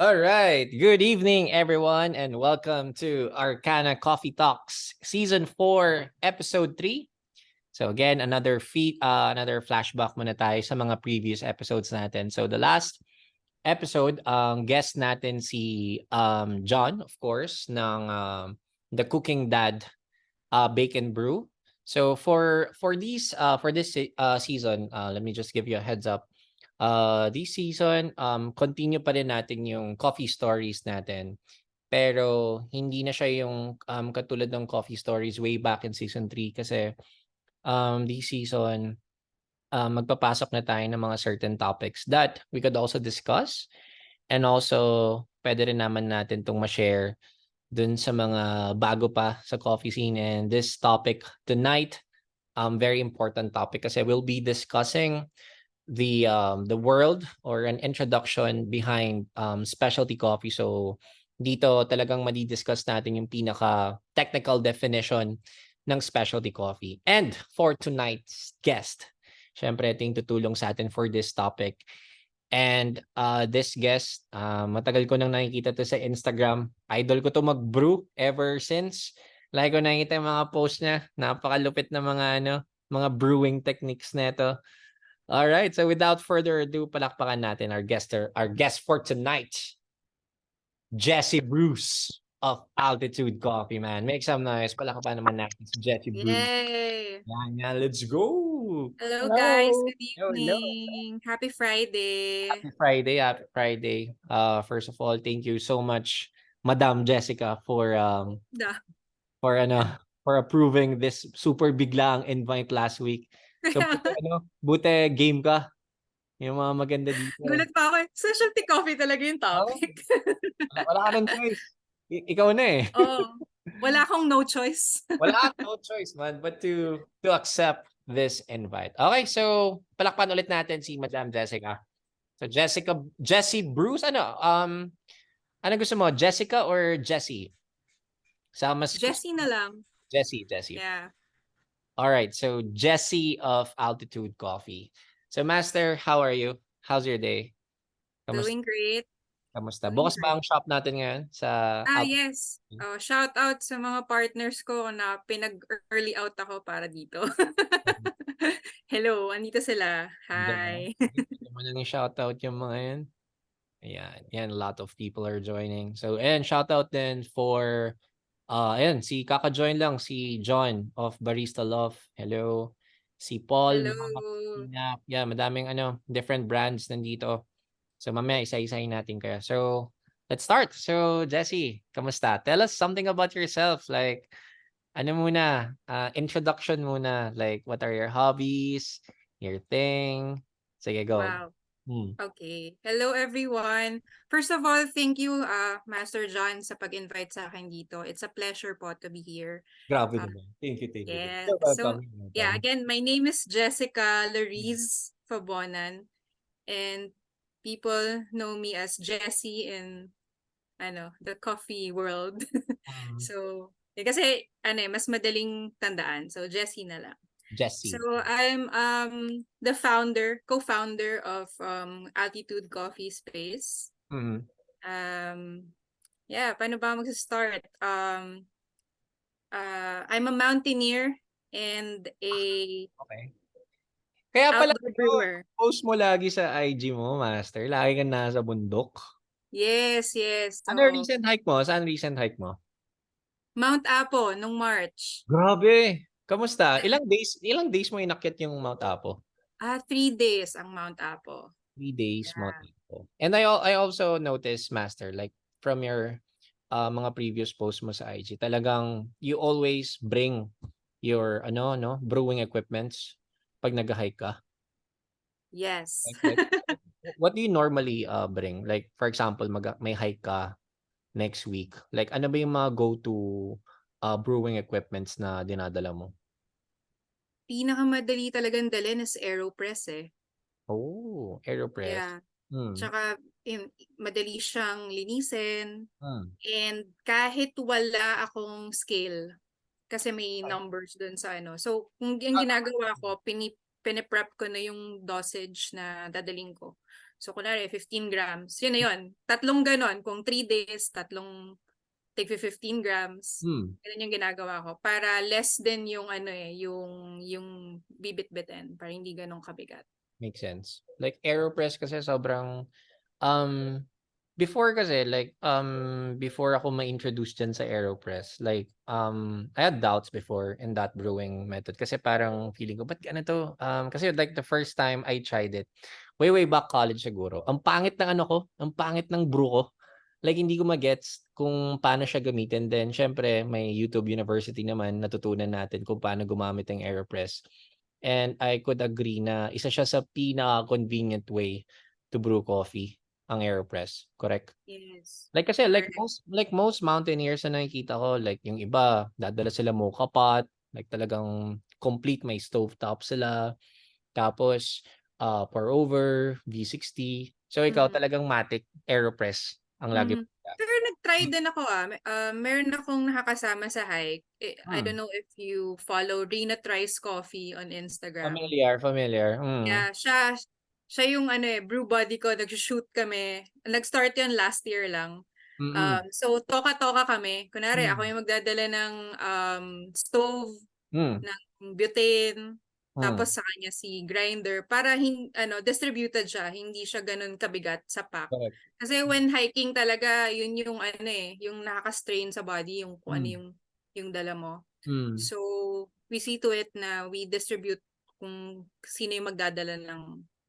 All right. Good evening, everyone, and welcome to Arcana Coffee Talks, Season 4, Episode 3. So again, another flashback muna tayo sa mga previous episodes natin. So the last episode, guest natin si John, of course, ng The Cooking Dad Bake and Brew. So for this season, let me just give you a heads up. This season, continue pa rin natin yung coffee stories natin. Pero hindi na siya yung katulad ng coffee stories way back in season 3 kasi this season, magpapasok na tayo ng mga certain topics that we could also discuss and also pwede rin naman natin itong ma-share dun sa mga bago pa sa coffee scene. And this topic tonight, very important topic kasi we'll be discussing the world or an introduction behind specialty coffee. So dito talagang madi-discuss natin yung pinaka technical definition ng specialty coffee. And for tonight's guest, syempre ito yung tutulong sa atin for this topic. And this guest, matagal ko nang nakikita to sa Instagram. Idol ko to mag-brew ever since. Like ko nakikita yung mga post niya. Napakalupit na mga brewing techniques nito. All right. So without further ado, palakpakan natin our guest for tonight, Jesse Bruce of Altitude Coffee, man. Make some noise. Palakpakan naman natin si Jesse Bruce. Yay! Yan, let's go. Hello guys, Hello. good Hello. evening. Happy Friday. Happy Friday. Happy Friday. First of all, thank you so much, Madam Jessica, for Da. for ano for approving this super biglaang invite last week. So buti game ka. Yung mga maganda dito. Gulat pa ako. Specialty coffee talaga yung topic. Wala ka ng choice. Ikaw na eh. Oh, wala akong no choice. Wala kang no choice, man, but to accept this invite. Okay, so palakpan ulit natin si Madam Jessica. So Jessie Bruce, ano gusto mo? Jessica or Jessie? Jessie na lang. Jessie. Yeah. All right, so Jessie of Altitude Coffee. So Master, how are you? How's your day? Doing great. Kamusta? Doing Bukas ba great. ang shop natin ngayon sa Yes. Shout out sa mga partners ko na pinag-early out ako para dito. Hello, andito sila. Hi. Gusto mo nang i-shoutout yung mga yan? Ayan, a lot of people are joining. So, ayan, shoutout din for, ayan, si kaka-join lang, si John of Barista Love. Hello. Si Paul, Hello. yeah, madaming different brands nandito. So, mamaya isa-isahin natin kaya. So, let's start. So, Jessie, kamusta? Tell us something about yourself. Like, introduction muna. Like, what are your hobbies, your thing? Sige, go. Wow. Okay. Hello everyone. First of all, thank you Master John sa pag-invite sa akin dito. It's a pleasure po to be here. Grabe naman. Thank you. Yeah. You're So, welcome. yeah, again, my name is Jessica Lariz Fabonan and people know me as Jessie in the coffee world. So, kasi mas madaling tandaan. So, Jessie na lang. Jessie. So I'm the co-founder of Altitude Coffee Space. Yeah, paano ba mag-start? I'm a mountaineer and a Okay. Kaya pala brewer. post mo lagi sa IG mo, Master. Lagi kang nasa bundok. Yes. So, Recent hike mo? Saan recent hike mo? Mount Apo nung March. Grabe. Kamusta? Ilang days mo inakyat yung Mount Apo? 3 days ang Mount Apo. 3 days, Mount Apo. And I also noticed, Master, like from your mga previous posts mo sa IG, talagang you always bring your brewing equipments pag nag-hike ka. Yes. Like, what do you normally bring? Like for example, may hike ka next week. Like ano ba yung mga go-to brewing equipments na dinadala mo? Pinakamadali talagang dalhin is AeroPress eh. Oh, AeroPress. Yeah. Tsaka madali siyang linisin. And kahit wala akong scale, kasi may numbers dun sa So, kung yung ginagawa ko, piniprep ko na yung dosage na dadaling ko. So, kunwari, 15 grams. Yun na yun. Tatlong ganon. Kung 3 days, tatlong take 15 grams. Ganun yung ginagawa ko. Para less din yung yung bibit-bitin. Para hindi ganun kabigat. Makes sense. Like AeroPress kasi sobrang before kasi like before ako ma-introduce dyan sa AeroPress, like I had doubts before in that brewing method kasi parang feeling ko ba't ano to? Kasi like the first time I tried it, way back college siguro. Ang pangit ng ano ko, ang pangit ng brew ko. Like hindi ko magets kung paano siya gamitin. Then syempre may YouTube University naman natutunan natin kung paano gumamit ng AeroPress. And I could agree na isa siya sa pinaka-convenient way to brew coffee, ang AeroPress, correct? Yes. Like kasi Correct. like most mountaineers na nakikita ko, like yung iba, dadala sila mocha pot, like talagang complete may stovetop sila. Tapos pour over, V60. So ikaw talagang matic AeroPress ang lagi mo. Pero nag-try din ako meron akong nakakasama sa hike. I don't know if you follow Rina Tries Coffee on Instagram. Familiar. Yeah, siya yung brew buddy ko, nag-shoot kami. Nag-start yun last year lang. So toka-toka kami. Kunwari, ako yung magdadala ng stove, ng butane, tapos sa kanya si grinder para distributed siya, hindi siya ganun kabigat sa pack. Correct. Kasi when hiking talaga, yun yung yung nakaka-strain sa body, yung kung ano yung dala mo. So, we see to it na we distribute kung sino yung magdadala ng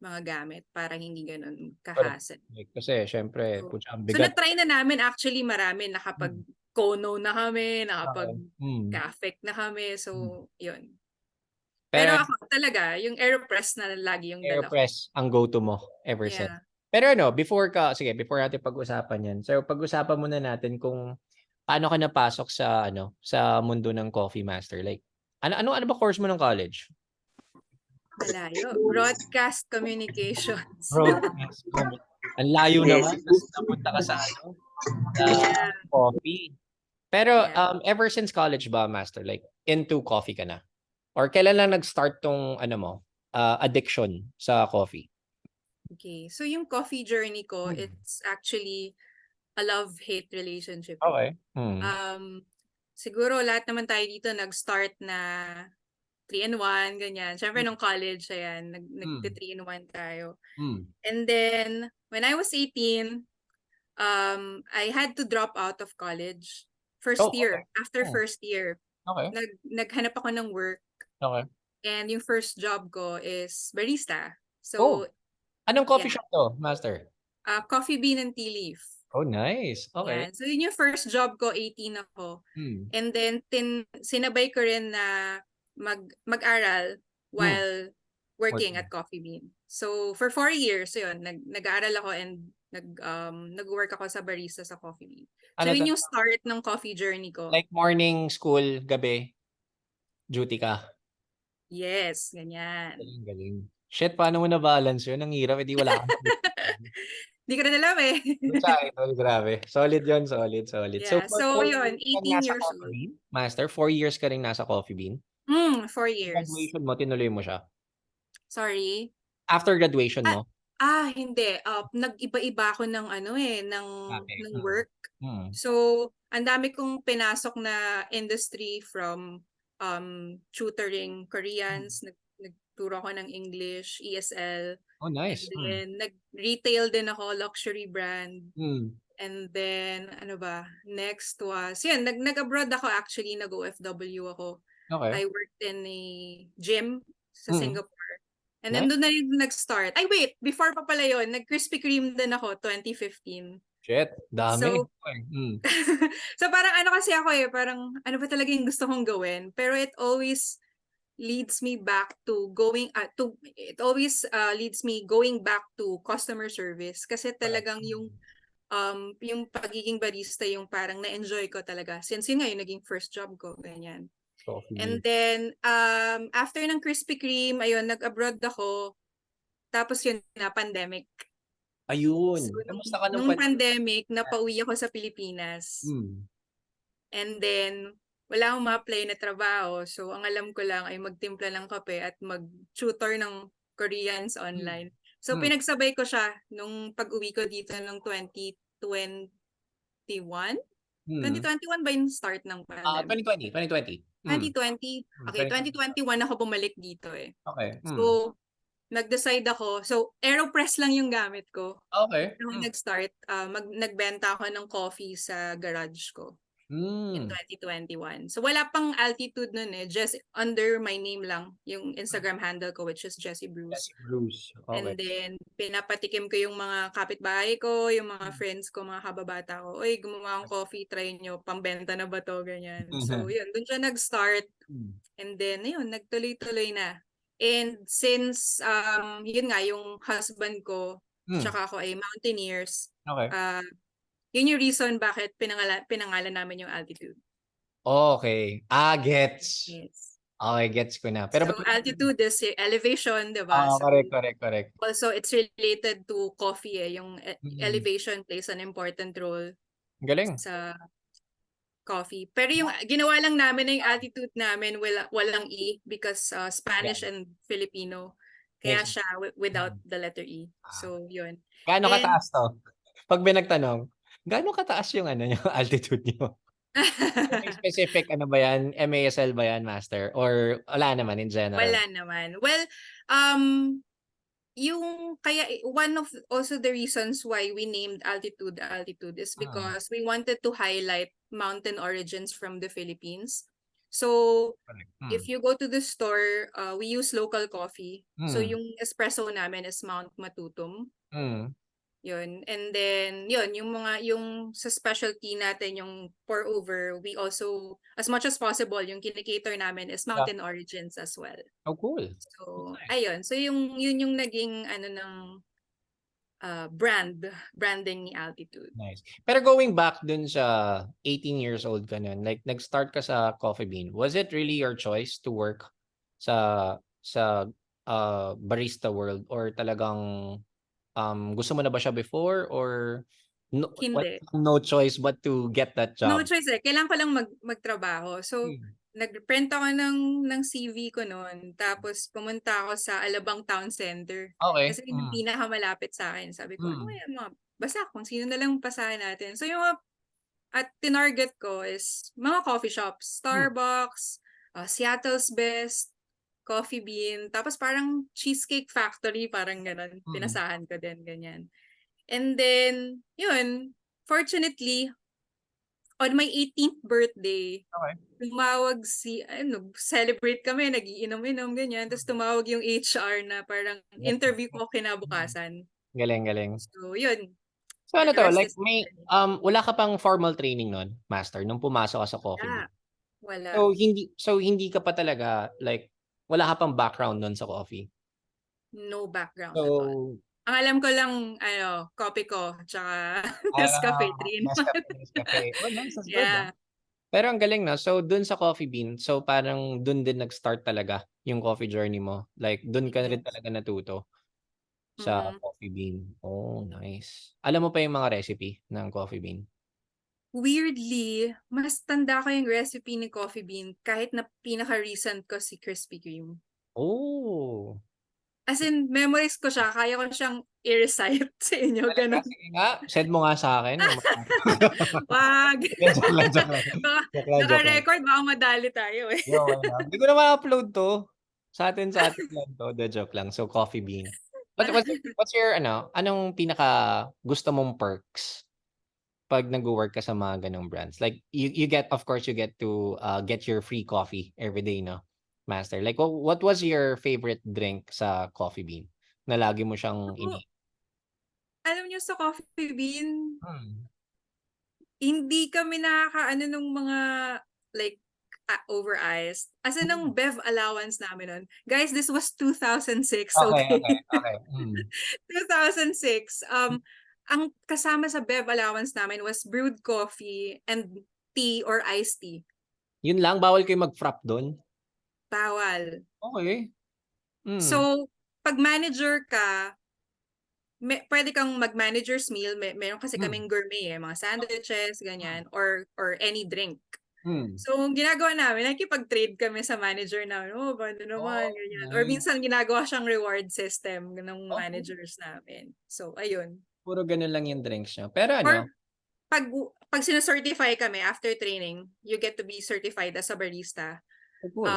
mga gamit para hindi ganun kahasel. Kasi syempre, ang So, bigat. na-try na namin actually marami. Nakapag-kono na kami, nakapag-cafec na kami. So, yun. Pero ako talaga, yung AeroPress na lagi yung dala ko. AeroPress ang go-to mo ever since. Yeah. Pero before natin pag-usapan yan. So, pag-usapan muna natin kung paano ka napasok sa sa mundo ng coffee master. Like, ano ba course mo ng college? Malayo. Broadcast Communications. Broadcast. Ang layo naman. Tapos napunta ka sa coffee. Pero ever since college ba, master, like into coffee ka na? Or kailan lang nag-start tong addiction sa coffee? Okay. So yung coffee journey ko, it's actually a love-hate relationship. Okay. Siguro lahat naman tayo dito nag-start na 3-in-1, ganyan. Siyempre nung college, ayan, nag-3-in-1 tayo. And then, when I was 18, I had to drop out of college. First year. After first year, naghanap ako ng work. Okay. And yung first job ko is barista. So, anong coffee shop to, master? Coffee Bean and Tea Leaf. Oh, nice. Okay. Yan. So, yun yung first job ko, 18 ako. And then, sinabay ko rin na mag-aral while working at Coffee Bean. So, for 4 years, yun, nag-aaral ako and nag-work ako sa barista sa Coffee Bean. So, yun yung start ng coffee journey ko. Like morning, school, gabi, duty ka? Yes, ganyan. Galing. Shit, paano mo na-balance yun? Ang hirap, edi wala kang Hindi ko rin alam eh. Sa idol, grabe. Solid yun, solid. Yeah, so yun, 18 years old. Master, 4 years ka rin nasa Coffee Bean? 4 years. Graduation mo, tinuloy mo siya? Sorry? After graduation mo? Hindi. Nag-iba-iba ako ng ng work. So, ang dami kong pinasok na industry from tutoring Koreans, nagturo ako ng English, ESL. Oh, nice. And then, nag-retail din ako, luxury brand. And then, next was, nag-abroad ako actually, nag-OFW ako. Okay. I worked in a gym sa Singapore. And then doon na yung nag-start. Ay, wait! Before pa pala yun, nag-Krispy Kreme din ako, 2015. Shit, dami. So parang kasi ako parang ano ba talaga yung gusto kong gawin? Pero it always leads me back to going back to customer service kasi talagang yung pagiging barista yung parang na-enjoy ko talaga since yun nga yung naging first job ko, ganyan. And then after ng Krispy Kreme, ayun, nag-abroad ako. Tapos yun na, pandemic. Ayun. So, nung pandemic, napauwi ako sa Pilipinas. And then, wala akong ma-apply na trabaho. So, ang alam ko lang ay magtimpla ng kape at mag-tutor ng Koreans online. So pinagsabay ko siya nung pag-uwi ko dito nung 2021. 2021 ba yung start ng pandemic? 2020. 2020. Okay, 2021 ako bumalik dito eh. Okay. So, nag-decide ako. So, AeroPress lang yung gamit ko. Okay. Nung nag-start, nagbenta ako ng coffee sa garage ko in 2021. So, wala pang Altitude nun eh. Just under my name lang yung Instagram handle ko, which is Jessie Brews. Jessie Brews. Okay. And then, pinapatikim ko yung mga kapitbahay ko, yung mga friends ko, mga kababata ko. Uy, gumawa akong coffee, try nyo. Pambenta na ba to? Ganyan. So, yun. Doon siya nag-start. And then, yun, nagtuloy-tuloy na. And since, yun nga, yung husband ko, tsaka ako ay mountaineers, Okay. yun yung reason bakit pinangalan namin yung Altitude. Okay. Gets. Yes. Okay, gets ko na. Pero so, altitude is elevation, diba? So, correct. Also, it's related to coffee eh. Yung elevation plays an important role Galing. sa coffee. Pero yung ginawa lang namin na yung altitude namin, walang E because Spanish and Filipino. Kaya siya without the letter E. So, yun. Gaano kataas to? Pag binagtanong, gaano kataas yung yung altitude niyo? May specific ba yan? MASL ba yan, Master? Or wala naman in general? Wala naman. Well, yung kaya one of also the reasons why we named Altitude is because we wanted to highlight mountain origins from the Philippines. So if you go to the store, we use local coffee. So yung espresso namin is Mount Matutum. Yun. And then yung sa specialty natin, yung pour over, we also as much as possible yung kinikater namin is mountain origins as well. Oh, cool. So ayun. So yun yung naging ng branding ni Altitude. Nice. Pero going back dun sa 18 years old ka nun, like nag-start ka sa Coffee Bean, was it really your choice to work sa barista world, or talagang gusto mo na ba siya before, or Hindi. no choice but to get that job? No choice eh. Kailangan ko lang magtrabaho. So, nag-print ako ng CV ko noon. Tapos, pumunta ako sa Alabang Town Center. Okay. Kasi yung pinakamalapit sa akin. Sabi ko, ano kaya basta kung sino na lang pasahin natin. So, yung at tinarget ko is mga coffee shops. Starbucks, Seattle's Best, Coffee Bean, tapos parang Cheesecake Factory, parang gano'n. Pinasahan ko din, ganyan. And then, yun, fortunately, on my 18th birthday, tumawag celebrate kami, nagiinom-inom, ganyan. Tapos tumawag yung HR na parang interview ko kinabukasan. Galing. So, yun. So, like may, wala ka pang formal training nun, Master, nung pumasok ka sa Coffee Bean? Wala. So, hindi ka pa talaga, like, wala ka pang background nun sa coffee? No background at all. Ang alam ko lang, coffee ko, tsaka Nescafe 3 in 1. Nescafe. Oh, nice. That's good. Pero ang galing na. So, dun sa Coffee Bean, so parang dun din nag-start talaga yung coffee journey mo. Like, dun ka rin talaga natuto sa Coffee Bean. Oh, nice. Alam mo pa yung mga recipe ng Coffee Bean? Weirdly, mas tanda ko yung recipe ni Coffee Bean kahit na pinaka-recent ko si Krispy Kreme. Oh. As in, memories ko siya. Kaya ko siyang i-recite sa inyo. Ganun. Sige nga, send mo nga sa akin. Wag. Naka-record, baka madali tayo eh. Hindi ko naman upload to. Sa atin lang to. The joke lang. So, Coffee Bean. What's your, anong pinaka gusto mong perks pag nag-work ka sa mga ganong brands? Like, you get, of course, you get to get your free coffee every day, no? Master, like what was your favorite drink sa Coffee Bean na lagi mo siyang Alam niyo sa Coffee Bean, hindi kami nakakaano nung mga like over-iced. As in, ng bev allowance namin nun. Guys, this was 2006, okay? 2006. Ang kasama sa bev allowance namin was brewed coffee and tea or iced tea. Yun lang? Bawal kayo mag-frap doon? Bawal. Okay. So, pag manager ka, pwede kang mag-manager's meal. Meron kasi kaming gourmet mga sandwiches, ganyan, or any drink. So, ginagawa namin, nakikipag-trade kami sa manager namin. Oh, paano naman, ganyan. Or Nice. minsan, ginagawa siyang reward system ng Okay. managers namin. So, ayun. Puro ganun lang yung drinks nyo. Pero ano, Or, pag sinacertify kami after training, you get to be certified as a barista. cool.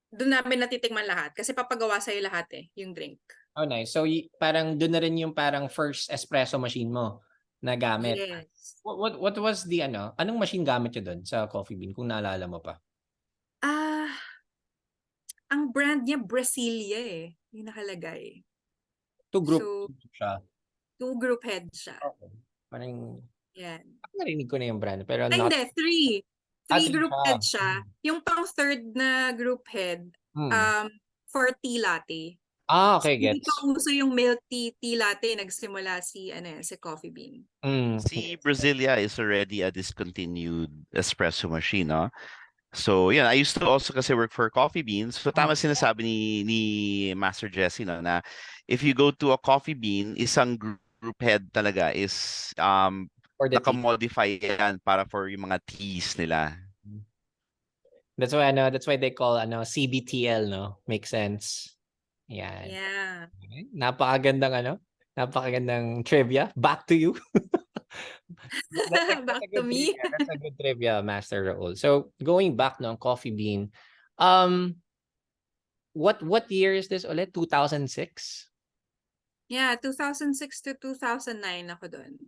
Doon namin natitikman lahat. Kasi papagawa sa'yo lahat yung drink. Oh, nice. So, parang doon na rin yung parang first espresso machine mo na gamit. Yes. What was the anong machine gamit nyo doon sa Coffee Bean kung naalala mo pa? Ang brand niya Brasilia yung nakalagay. Two group So, siya. 2 group head siya. Okay. Parang, Yan. narinig ko na yung brand, pero Ay, not... hindi. 3. 3 three group siya. head siya. Yung pang third na group head, for tea latte. Okay, Hindi gets. pa uso yung milk tea latte. Nagsimula si Coffee Bean. Si Brasilia is already a discontinued espresso machine, no? So, yeah, I used to also kasi work for Coffee Beans. So, tama sinasabi ni Master Jesse, no, na if you go to a Coffee Bean, isang group head talaga is For the tea. naka-modify yan para for yung mga teas nila. That's why they call CBTL, no? Makes sense. Yan. Yeah. Napakagandang trivia. Back to you. Back to me. That's a good trivia, Master Raul. So, going back no, Coffee Bean, what year is this ulit? 2006? Yeah, 2006 to 2009 ako doon.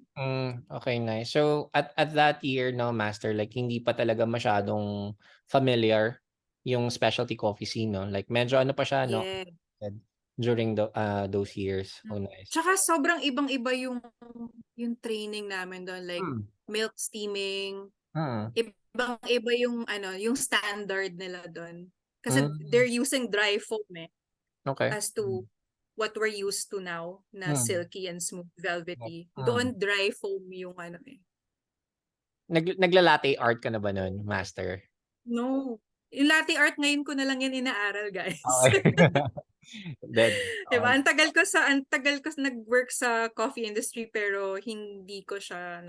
Okay, nice. So, at that year, no, Master, like, hindi pa talaga masyadong familiar yung specialty coffee scene, no? Like, medyo pa siya, no? Yeah. During those years. Oh, nice. Tsaka sobrang ibang-iba yung training namin doon. Like, milk steaming. Ibang-iba yung standard nila doon. Kasi they're using dry foam Okay. as to what we're used to now na silky and smooth velvety. Doon dry foam yung Nagla-latte art ka na ba nun, Master? No. Yung latte art ngayon ko na lang yan inaaral, guys. Okay. Diba? Ang tagal ko nag-work sa coffee industry pero hindi ko siya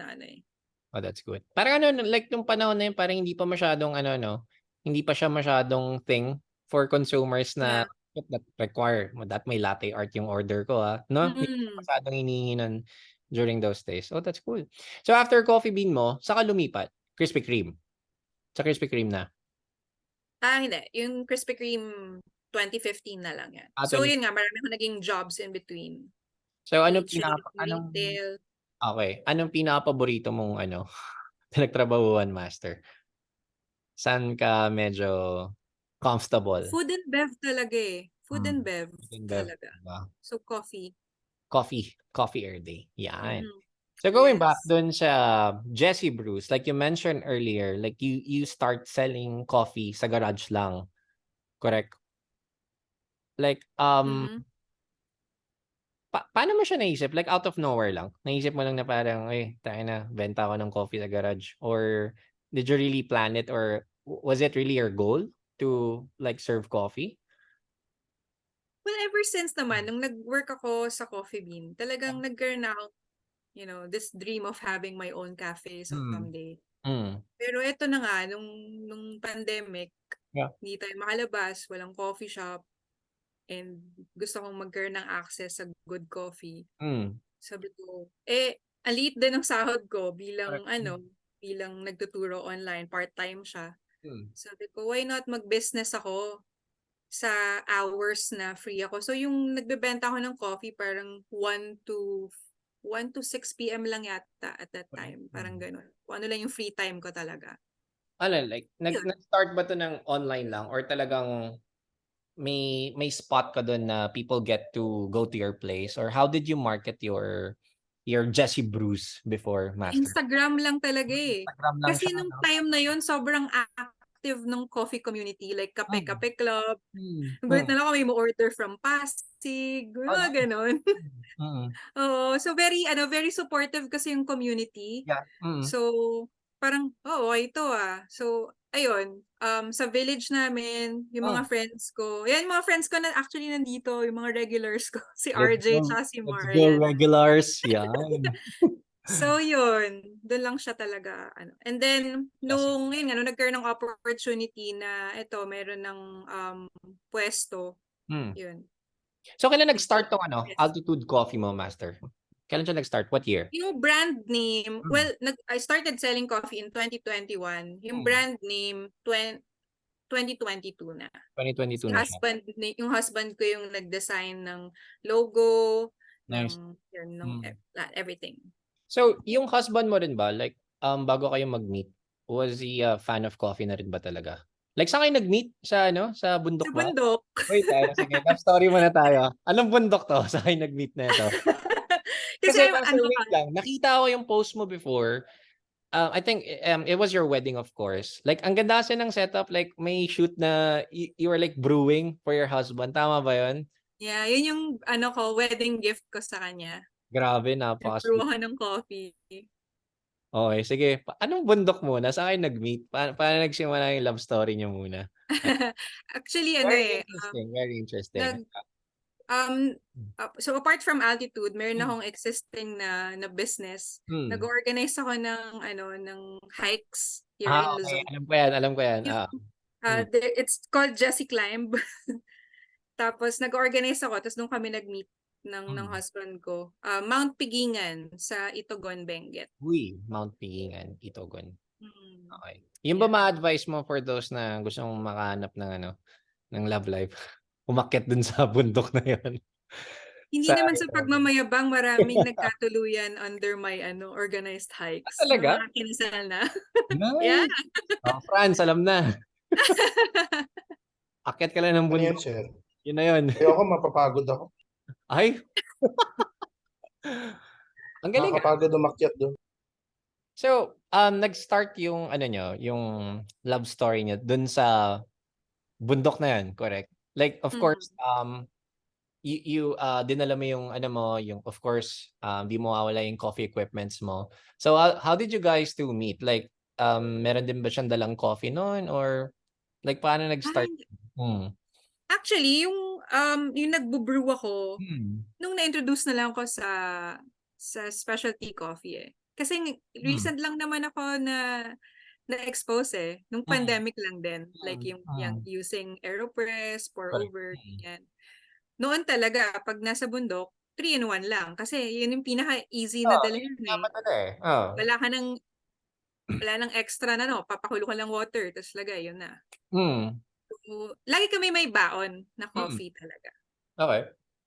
Oh, that's good. Parang like nung panahon na yun, parang hindi pa masyadong hindi pa siya masyadong thing for consumers na that require that may latte art yung order ko, no? Hindi pa masyadong hinihingi nun during those days. Oh, that's cool. So after Coffee Bean mo, saka lumipat, Krispy Kreme. Sa Krispy Kreme na. Hindi. Yung Krispy Kreme 2015 na lang yan. So yun nga, marami akong naging jobs in between. So anong retail. Okay. Anong pinaka-paborito mong pinagtrabahuan, Master? Saan ka medyo comfortable? Food and bev talaga Food and bev talaga. So coffee. Coffee every day. Yan. So going back dun sa Jesse Brews, like you mentioned earlier, like you start selling coffee sa garage lang. Correct? Like paano mo siya naisip? Like out of nowhere lang? Naisip mo lang na parang, tayo na, benta ako ng coffee sa garage? Or did you really plan it? Or was it really your goal to like serve coffee? Well, ever since naman, nung nag-work ako sa Coffee Bean, talagang nagkaroon ako, this dream of having my own cafe someday. Pero ito na nga, nung pandemic, hindi tayo makalabas, walang coffee shop, and gusto kong magkaroon ng access sa good coffee. Sabi ko, ang liit din ng sahod ko bilang bilang nagtuturo online, part-time siya. Sabi ko, why not mag-business ako sa hours na free ako? So yung nagbebenta ako ng coffee parang 1 to 6 p.m. lang yata at that time. Parang ganun. Kung ano lang yung free time ko talaga. Like, nag-start ba to ng online lang or talagang may spot ka doon na people get to go to your place? Or how did you market your Jesse Brews before, Master? Instagram lang talaga Instagram lang Kasi siya, nung time na yun, sobrang active ng coffee community. Like Kape Club. Gulit na lang ako may mo-order from Pasig. Ganon. So very supportive kasi yung community. Yeah. So parang ito So ayun, sa village namin, yung mga friends ko. Yan mga friends ko na actually nandito, yung mga regulars ko, si RJ tsaka si Mar. Let's go regulars. Yan. So yun, doon lang siya talaga ano. And then nung yun nga, nung nagkaroon ng opportunity na ito meron ng pwesto, Hmm. yun. So kailan nag-start tong Yes. Altitude Coffee mo, Master? Kailan siya nag-start? What year? Yung brand name, Hmm. well, I started selling coffee in 2021. Yung brand name 2022 na. 2022 Si na siya. yung husband ko yung nag-design ng logo, Nice. ng yun, ng everything. So, yung husband mo rin ba, like, bago kayo mag-meet, was he a fan of coffee na rin ba talaga? Like, saan kayo nag-meet? Sa sa bundok Sa ba? bundok. Wait, sige, love story muna tayo. Anong bundok to? Saan kayo nag-meet na ito? Kasi Master, wait lang. Nakita ko yung post mo before. I think it was your wedding, of course. Like, ang ganda kasi ng setup. Like, may shoot na you were like brewing for your husband. Tama ba yun? Yeah, yun yung wedding gift ko sa kanya. Grabe, napaka-sweet. Nag-brew ng coffee. Okay, sige. Anong bundok muna? Saan kayo nag-meet? Paano nagsimula yung love story niyo muna? Actually, Very interesting. Very interesting. So apart from Altitude, meron akong existing na business. Nag-organize ako ng hikes here in Okay. Luzon. Alam ko yan. It's called Jessie Climb. Tapos nag-organize ako, tapos nung kami nag-meet ng husband ko, Mount Pigingan sa Itogon, Benguet. Uy, Mount Pigingan, Itogon. Okay. Yung Yeah. ba ma-advise mo for those na gusto mong makahanap ng love life? Umakyat dun sa bundok na yun. Hindi naman sa pagmamayabang, maraming nagkatuluyan under my organized hikes. Talaga? Yung mga kinasal na. Nice. Yeah. Franz, alam na. Akyat ka lang ng Ano yan, bundok. sir? Yun na yun. Ayoko, mapapagod ako. Ay. Ang galing. Nakakapagod umakyat doon. So, nag-start yung nyo, yung love story niyo dun sa bundok na yan, correct? Like, of course, you dinala mo yung yung of course, di mo mawala yung coffee equipments mo. So, how did you guys two meet? Like, meron din ba siyang dalang coffee noon or like paano nag-start? Actually, yung nagbo-brew ako, nung na-introduce na lang ako sa specialty coffee eh. Kasi recent lang naman ako na-expose nung pandemic lang din. Like yung using AeroPress, pour over, yan. Noon talaga, pag nasa bundok, 3-in-1 lang. Kasi yun yung pinaka-easy na dalhin eh. Wala nang extra na papakulo ka lang water, tapos lagay, yun na. So, lagi kami may baon na coffee talaga. Okay.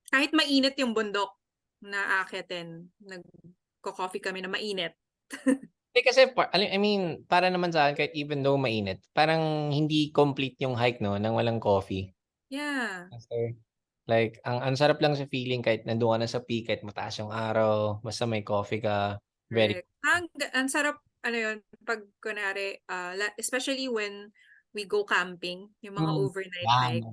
Kahit mainit yung bundok na aakyatin, nagko-coffee kami na mainit. Kasi, I mean, para naman sa akin, kahit even though mainit, parang hindi complete yung hike, no, nang walang coffee. Yeah. Like, ang sarap lang sa feeling kahit nandun ka na sa peak, kahit mataas yung araw, basta may coffee ka. Very. Ang sarap, pag kunwari, especially when we go camping, yung mga overnight hikes.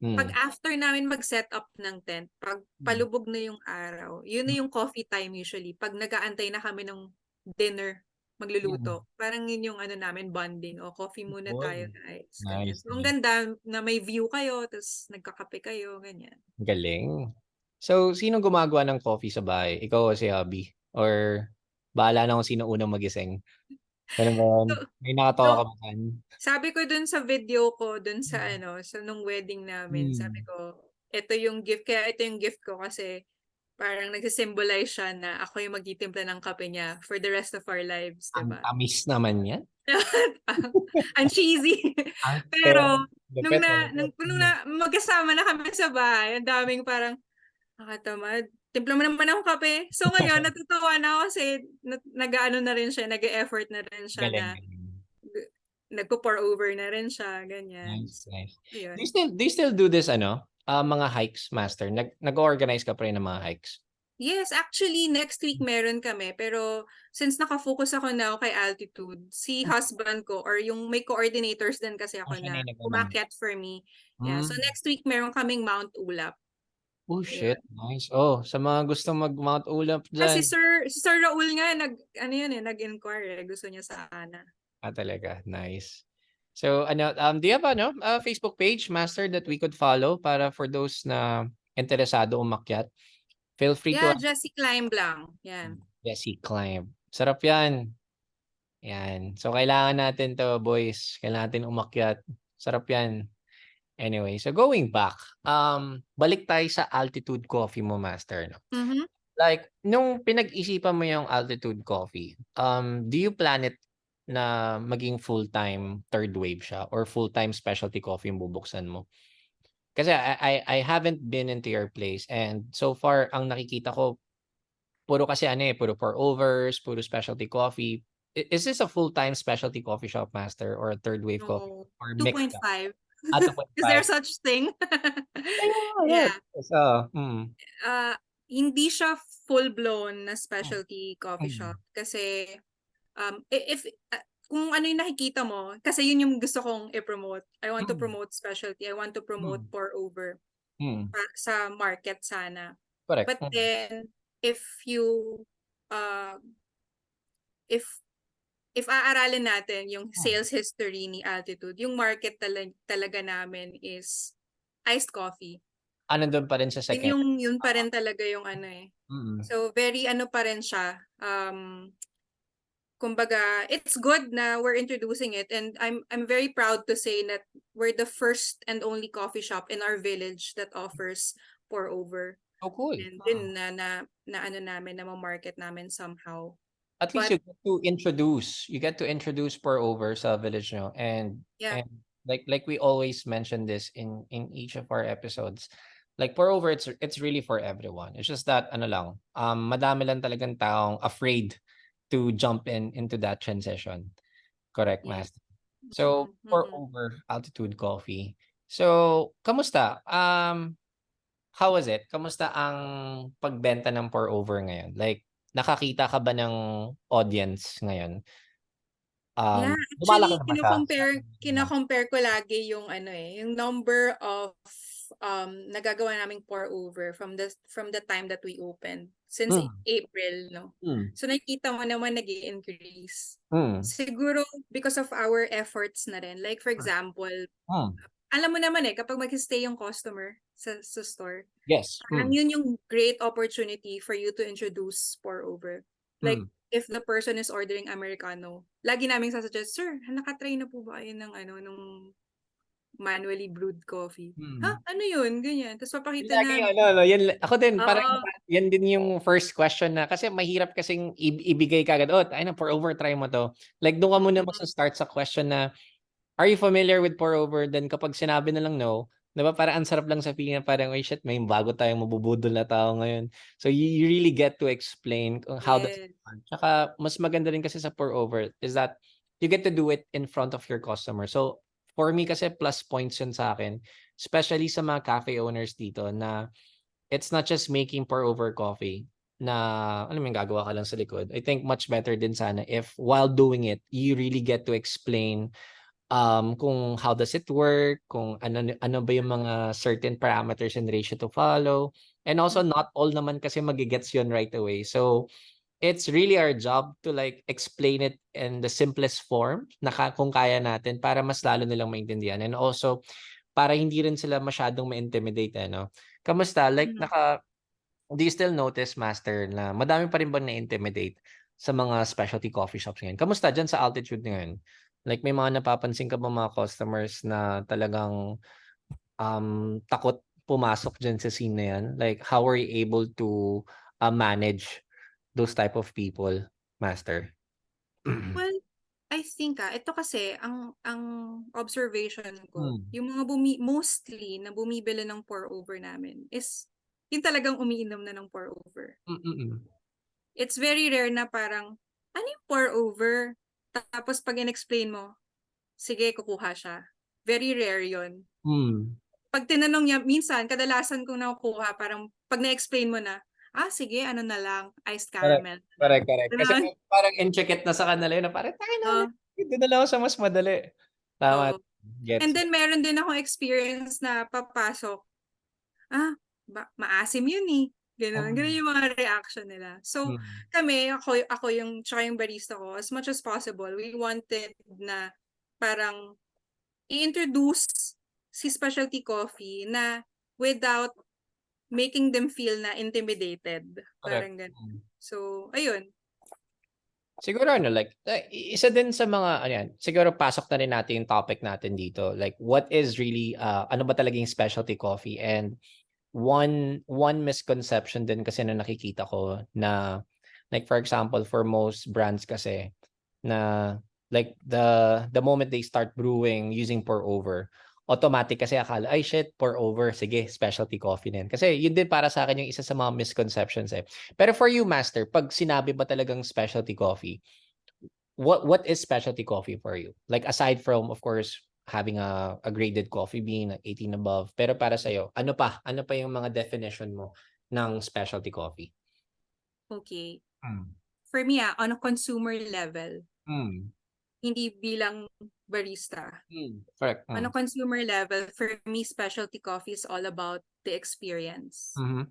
Pag after namin mag-set up ng tent, pag palubog na yung araw, yun na yung coffee time usually. Pag nag-aantay na kami ng dinner, magluluto. Parang yun yung namin bonding. O coffee muna tayo, guys. Nice. Ang ganda na may view kayo, tapos nagkakape kayo, ganyan. Galing. So, sino gumagawa ng coffee sa bahay? Ikaw o si Hubby? Or bahala na kung sino unang magising? Ganun ba? May nakatawa ka ba saan? Sabi ko dun sa video ko, dun sa sa nung wedding namin, sabi ko, ito yung gift, kaya ito yung gift ko kasi parang nagsisymbolize siya na ako yung magtitimpla ng kape niya for the rest of our lives, diba? Ang tamis naman yan. Ang cheesy. Pero, nung magkasama na kami sa bahay, ang daming parang, nakatamad. Timpla mo naman ako kape. So ngayon, natutuwa na ako kasi nag-ano na rin siya, nag-e-effort na rin siya na nagpo-pour over na rin siya, ganyan. Nice. Do you still do this, mga hikes, Master? Nag-organize ka pa rin ng mga hikes? Yes, actually, next week meron kami. Pero since nakafocus ako na kay Altitude, si husband ko, or yung may coordinators din kasi ako na umakyat for me. Yeah. So next week meron kaming Mount Ulap. Oh, shit. Nice. Oh, sa mga gusto mag-Mount Ulap dyan. Kasi Sir Raul nga, nag-inquire. Gusto niya sana. Talaga. Nice. So, do you have a Facebook page, Master, that we could follow para for those na interesado umakyat? Feel free to. Jessie Climb lang. Yan. Jesse Climb. Sarap yan. Yan. So, kailangan natin to, boys. Kailangan natin umakyat. Sarap yan. Anyway, so going back, balik tayo sa Altitude Coffee mo, Master. No? Mhm. Like, nung pinag-isipan mo yung Altitude Coffee, do you plan it na maging full-time third wave siya or full-time specialty coffee yung bubuksan mo? Kasi I haven't been into your place and so far, ang nakikita ko, puro kasi puro pour-overs, puro specialty coffee. Is this a full-time specialty coffee shop, Master, or a third wave coffee? No, Or mixed lang? 2.5. Ah, Is there 2.5. such thing? Yeah. Yeah. So, Hindi siya full-blown na Mm. specialty coffee Mm. shop kasi if kung ano yung nakikita mo, kasi yun yung gusto kong i-promote. I want to Mm. promote specialty. I want to promote Mm. pour over Mm. sa market sana. Correct. But then if you uh, if aaralin natin yung sales history ni Altitude, yung market talaga namin is iced coffee. Nandun pa rin sa second. Yun pa rin talaga yung ano eh. Mm. So very ano pa rin siya. Kumbaga, it's good na we're introducing it and I'm very proud to say that we're the first and only coffee shop in our village that offers pour over. Oh, cool. And din na ano namin, na market namin somehow. At least you get to introduce pour over sa village nyo. And like we always mention this in each of our episodes. Like pour over, it's really for everyone. It's just that madami lang talagang taong afraid to jump into that transition. Correct, Yes. Master. So pour Mhm. over Altitude Coffee. So kamusta? How was it? Kamusta ang pagbenta ng pour over ngayon? Like nakakita ka ba ng audience ngayon? Yeah, Lumalaki actually na ba siya? kino-compare ko lagi yung yung number of nagagawa naming pour over from the time that we opened since April, no. So nakikita mo naman nag-i-increase. Siguro because of our efforts na rin. Like for example, alam mo naman kapag mag-stay yung customer sa store, Yes. parang yun yung great opportunity for you to introduce pour over. Like if the person is ordering Americano, lagi namin sasuggest, sir, nakatry na po ba kayo ng nung manually brewed coffee? Ha? Ano yun? Ganyan. Tapos papakita Lagi namin. yan, ako din, parang Oo. yan din yung first question na, kasi mahirap kasing ibigay kagad, pour over, try mo to. Like, doon ka muna start sa question na, are you familiar with pour over? Then kapag sinabi na lang no, diba parang ang sarap lang sa feeling na parang, shit, may bago tayong mabubudol na tao ngayon. So you really get to explain how does it work. Tsaka mas maganda rin kasi sa pour over is that you get to do it in front of your customer. So for me kasi plus points yun sa akin, especially sa mga cafe owners dito na it's not just making pour over coffee na gagawa ka lang sa likod. I think much better din sana if while doing it, you really get to explain kung how does it work, kung ano ba yung mga certain parameters and ratio to follow. And also not all naman kasi magigets yun right away. So it's really our job to like explain it in the simplest form na kung kaya natin para mas lalo nilang maintindihan. And also para hindi rin sila masyadong ma-intimidate, no? Kamusta? Like do you still notice, Master, na madami pa rin bang na-intimidate sa mga specialty coffee shops ngayon? Kamusta dyan sa Altitude ngayon? Like may mga napapansin ka ba mga customers na talagang takot pumasok dyan sa scene na yan? Like how are you able to manage those type of people, Master? Well, I think ito kasi ang observation ko, yung mga mostly na bumibili ng pour over namin is yung talagang umiinom na ng pour over. It's very rare na parang ano yung pour over? Tapos pag in-explain mo, sige, kukuha siya. Very rare yon. Pag tinanong niya, minsan, kadalasan kong nakukuha, parang pag na-explain mo na, sige, ano na lang, iced caramel. Correct. Kasi parang intricate na sa kanila yun na parang, doon na lang ako sa mas madali. Tama. And then meron din akong experience na papasok, maasim yun eh. Ganun yung mga reaction nila. So, kami, ako yung, tsaka yung barista ko, as much as possible, we wanted na parang i-introduce si specialty coffee na without making them feel na intimidated. Parang ganun. So, ayun. Siguro like isa din sa mga siguro pasok na rin natin yung topic natin dito. Like what is really ano ba talaga yung specialty coffee, and one misconception din kasi na nakikita ko na like for example for most brands kasi na like the moment they start brewing using pour over, automatic kasi akala ay shit pour over, sige specialty coffee din. Kasi yun din para sa akin yung isa sa mga misconceptions eh. Pero for you master, pag sinabi ba talagang specialty coffee, what is specialty coffee for you? Like aside from of course having a graded coffee bean like 18 above, pero para sa iyo, ano pa? Ano pa yung mga definition mo ng specialty coffee? Okay. Mm. For me, on a consumer level, Mm. hindi bilang barista. Correct. On a consumer level, for me, specialty coffee is all about the experience. Mhm.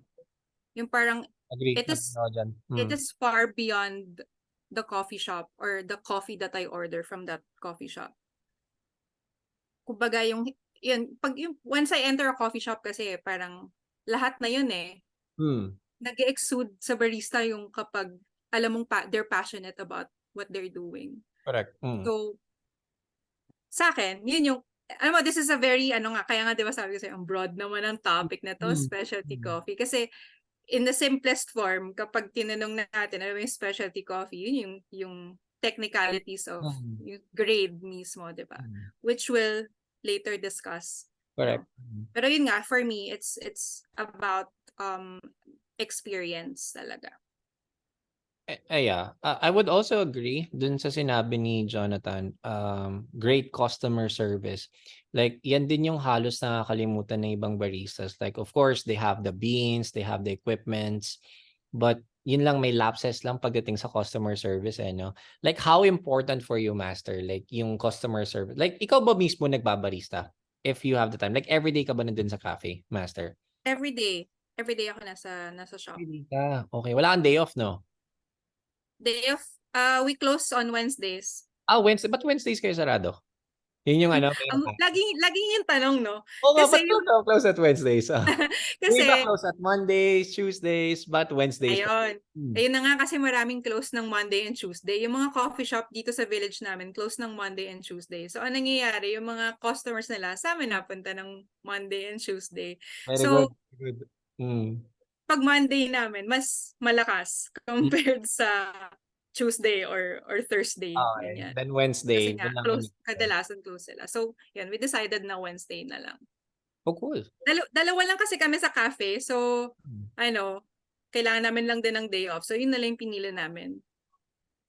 Yung parang, Agree. it is far beyond the coffee shop or the coffee that I order from that coffee shop. Kumbaga once I enter a coffee shop kasi parang lahat na yun eh. Nag-exude sa barista yung kapag alam mong they're passionate about what they're doing. Correct. So, sa akin, yun yung, alam mo, this is a very, kaya nga diba sabi ko sa'yo, ang broad naman ang topic na to, specialty coffee. Kasi, in the simplest form, kapag tinanong natin, ano yung specialty coffee, yun yung technicalities of yung grade mismo, diba? Which we'll later discuss. Correct. Pero yun nga, for me, it's about experience talaga. Yeah. I would also agree dun sa sinabi ni Jonathan. Great customer service. Like, yan din yung halos nakakalimutan ng ibang baristas. Like, of course, they have the beans, they have the equipments, but yun lang, may lapses lang pagdating sa customer service, no? Like, how important for you, Master? Like, yung customer service. Like, ikaw ba mismo nagbabarista? If you have the time. Like, everyday ka ba nandun sa cafe, Master? Everyday ako nasa shop. Everyday ka. Okay. Wala kang day off, no? Day off, we close on Wednesdays. Wednesday. Ba't Wednesdays kayo sarado? Yun yung Laging yung tanong, no? Oo nga, Kasi ba't close at Wednesdays? kasi, Iba close at Mondays, Tuesdays, but Wednesdays. ayun na nga kasi maraming close ng Monday and Tuesday. Yung mga coffee shop dito sa village namin, close ng Monday and Tuesday. So, ang nangyayari, yung mga customers nila, sa amin napunta ng Monday and Tuesday. Very So, good. pag Monday namin, mas malakas compared sa Tuesday or Thursday. Okay. Then Wednesday. Kasi nga, kadalasan close sila. So, yun, we decided na Wednesday na lang. Oh, cool. Dalawa lang kasi kami sa cafe. So, kailangan namin lang din ng day off. So, yun na lang yung pinili namin.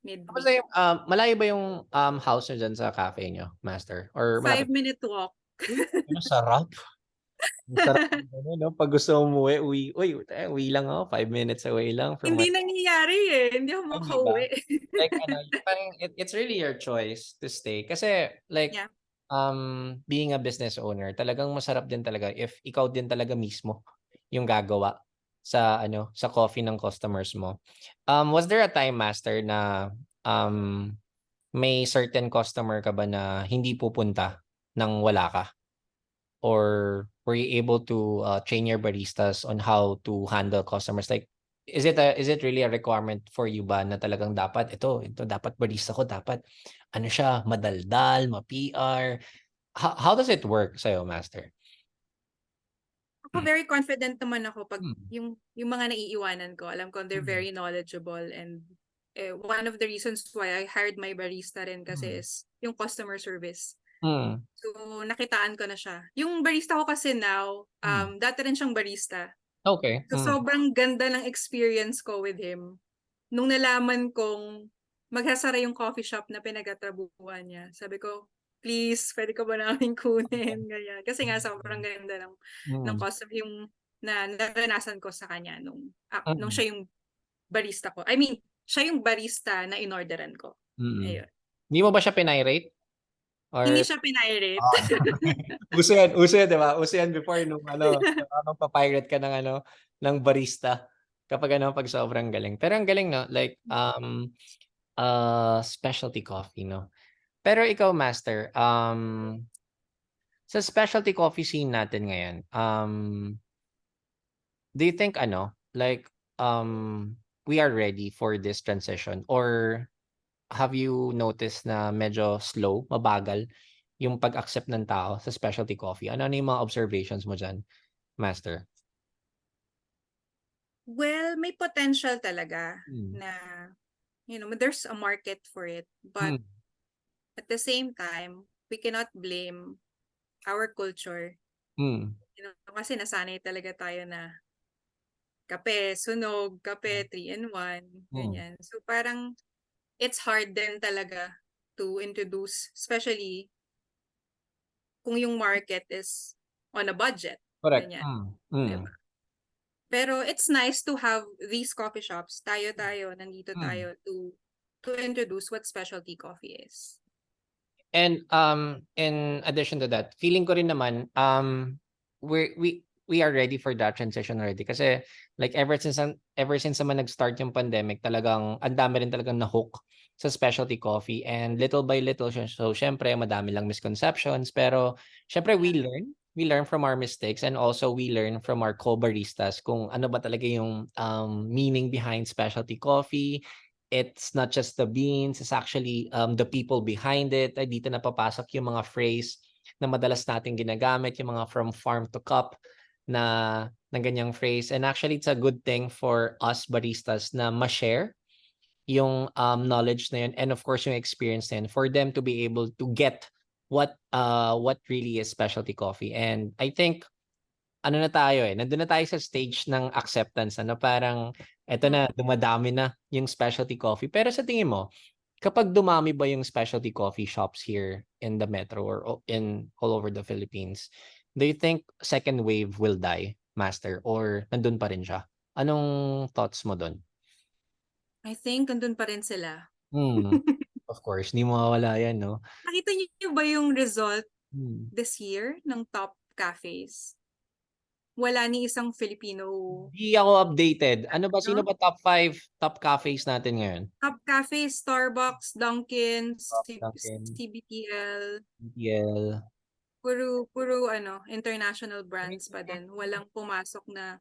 Kasi, malayo ba yung house nyo dyan sa cafe nyo, Master? Or 5-minute walk. Sarap. Sarap no? Pag gusto mo uwi lang ako. 5 minutes away lang. From Hindi nangyayari eh. Hindi ako makauwi. Like, parang it's really your choice to stay. Kasi, like, being a business owner, talagang masarap din talaga if ikaw din talaga mismo yung gagawa sa sa coffee ng customers mo. Was there a time, Master, na may certain customer ka ba na hindi pupunta nang wala ka? Or were you able to train your baristas on how to handle customers? Like, is it really a requirement for you ba na talagang dapat ito dapat barista ko dapat siya madaldal, ma-PR? How does it work sa'yo, Master? Ako very confident naman ako pag yung mga naiiwanan ko. Alam ko they're very knowledgeable, and one of the reasons why I hired my barista rin kasi is yung customer service. So, nakitaan ko na siya. Yung barista ko kasi now, dati rin siyang barista. Okay. So, sobrang ganda ng experience ko with him. Nung nalaman kong maghasara yung coffee shop na pinagtatrabuhan niya, sabi ko, please, pwede ko ba namin kunin? Ganyan. Kasi nga, sobrang ganda ng customer, yung na naranasan ko sa kanya nung siya yung barista ko. I mean, siya yung barista na inorderan ko. Ayun. Hindi mo ba siya pinirate? Or... Hindi siya pinirate. Uso yan, di ba? Uso yan before nung papirate ka ng barista kapag pag sobrang galing. Pero ang galing, no? Like, specialty coffee, no? Pero ikaw, Master, sa specialty coffee scene natin ngayon, do you think, like, we are ready for this transition? Or have you noticed na medyo slow, mabagal yung pag-accept ng tao sa specialty coffee? Ano yung mga observations mo dyan, Master? Well, may potential talaga Hmm. na, there's a market for it. But Hmm. at the same time, we cannot blame our culture. Hmm. Kasi nasanay talaga tayo na kape, sunog, kape, 3-in-1, ganyan. So parang it's hard din talaga to introduce, especially kung yung market is on a budget. Correct. Ganyan. Hmm. Diba? Pero it's nice to have these coffee shops. Tayo, nandito tayo to introduce what specialty coffee is. And in addition to that, feeling ko rin naman we are ready for that transition already kasi like ever since naman nag-start yung pandemic, talagang ang dami rin talagang na-hook sa specialty coffee, and little by little so syempre madami lang misconceptions, pero syempre we learn from our mistakes, and also we learn from our co-baristas kung ano ba talaga yung meaning behind specialty coffee. It's not just the beans, it's actually the people behind it. Ay, dito na papasok yung mga phrase na madalas natin ginagamit, yung mga from farm to cup na ganyang phrase. And actually, it's a good thing for us baristas na ma-share yung knowledge na yun, and of course yung experience na yun, for them to be able to get what really is specialty coffee. And I think ano na tayo nandun na tayo sa stage ng acceptance, parang eto na, dumadami na yung specialty coffee. Pero sa tingin mo, kapag dumami ba yung specialty coffee shops here in the metro or in all over the Philippines, do you think second wave will die, Master, or nandun pa rin siya? Anong thoughts mo dun? I think andun pa rin sila. Of course, hindi mawawala yan, no? Nakita niyo ba yung result Hmm. this year ng top cafes? Wala ni isang Filipino. Hindi ako updated. Ano ba, sino No? ba top 5 top cafes natin ngayon? Top cafes, Starbucks, Dunkin, Dunkin, CBTL, BTL. puro international brands pa din. Walang pumasok na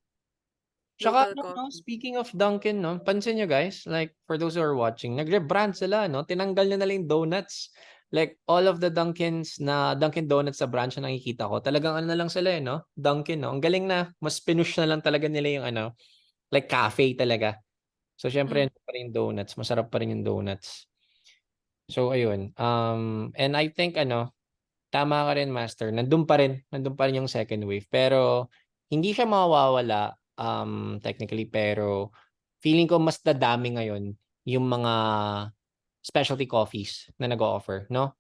Tsaka local no, coffee. speaking of Dunkin, no, pansin nyo guys, like for those who are watching, nag-rebrand sila, no? Tinanggal na yung donuts. Like all of the Dunkin Donuts sa branch na nakikita ko, talagang ano na lang sila, no? Dunkin, no? Ang galing na, mas pinush na lang talaga nila yung like cafe talaga. So syempre, pa rin yung donuts, masarap pa rin yung donuts. So ayun, and I think tama ka rin, Master. Nandun pa rin yung second wave. Pero hindi siya mawawala technically, pero feeling ko mas dadami ngayon yung mga specialty coffees na nag-o-offer, no?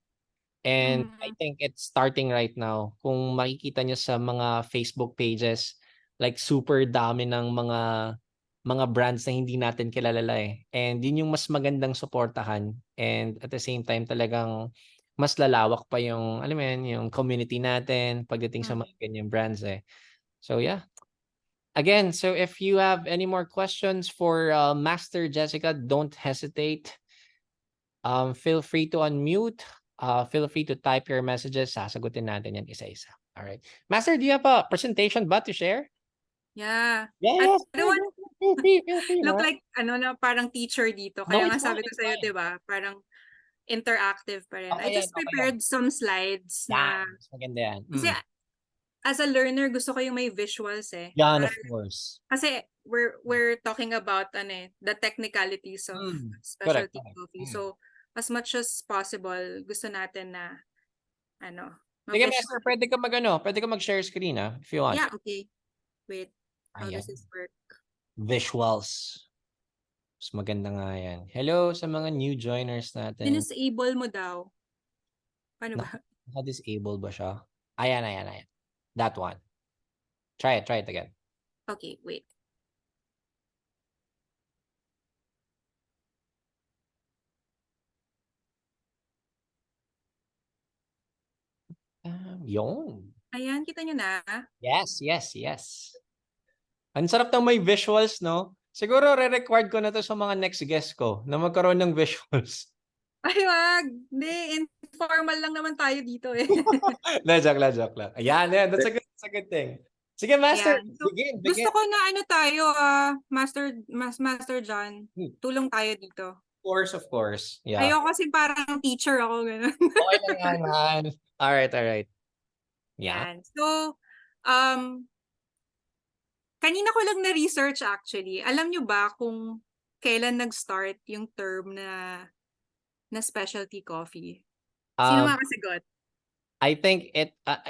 And I think it's starting right now. Kung makikita niyo sa mga Facebook pages, like super dami ng mga brands na hindi natin kilala And yun yung mas magandang suportahan. And at the same time, talagang mas lalawak pa yung, alam mo yun, yung community natin pagdating sa mga ganyang brands So yeah. Again, so if you have any more questions for Master Jessica, don't hesitate. Feel free to unmute. Feel free to type your messages. Sasagutin natin yan isa-isa. All right. Master, do you have a presentation ba to share? Yeah. Yeah, I don't want feel free, look no? like na parang teacher dito. No, Kaya nga it's fine, sabi ko it's sa'yo, fine. 'di ba? Parang interactive pa rin. I Okay yan, just okay yan. prepared some slides Yan, na mas maganda yan. kasi as a learner gusto ko yung may visuals Yan, of Para, course. kasi we're talking about the technicalities of Correct. specialty coffee. So as much as possible gusto natin na Sige, ma-visual. Master, pwede ka mag-share screen if you want. Yeah, okay. Wait. How Ayan. does this work? Visuals. Mas maganda nga yan. Hello sa mga new joiners natin. Disable mo daw. Paano ba? Naka-disable ba siya? Ayan. That one. Try it again. Okay, wait. Yun. Ayan, kita nyo na. Yes. Ang sarap ng may visuals, no? Siguro re-record ko na to sa mga next guest ko na magkaroon ng visuals. Ay, wag. Hindi, informal lang naman tayo dito Joke lang. Ayan. That's a good thing. Sige, Master. Yan. So, Begin. gusto ko na ano tayo, Master John. Hmm. Tulong tayo dito. Of course. Yeah. Ayoko kasi parang teacher ako. Ganun. Okay lang yan, man. Alright. Yeah. Yan. So, kanina ko lang na-research actually. Alam nyo ba kung kailan nag-start yung term na specialty coffee? Sino Um, makasagot? I think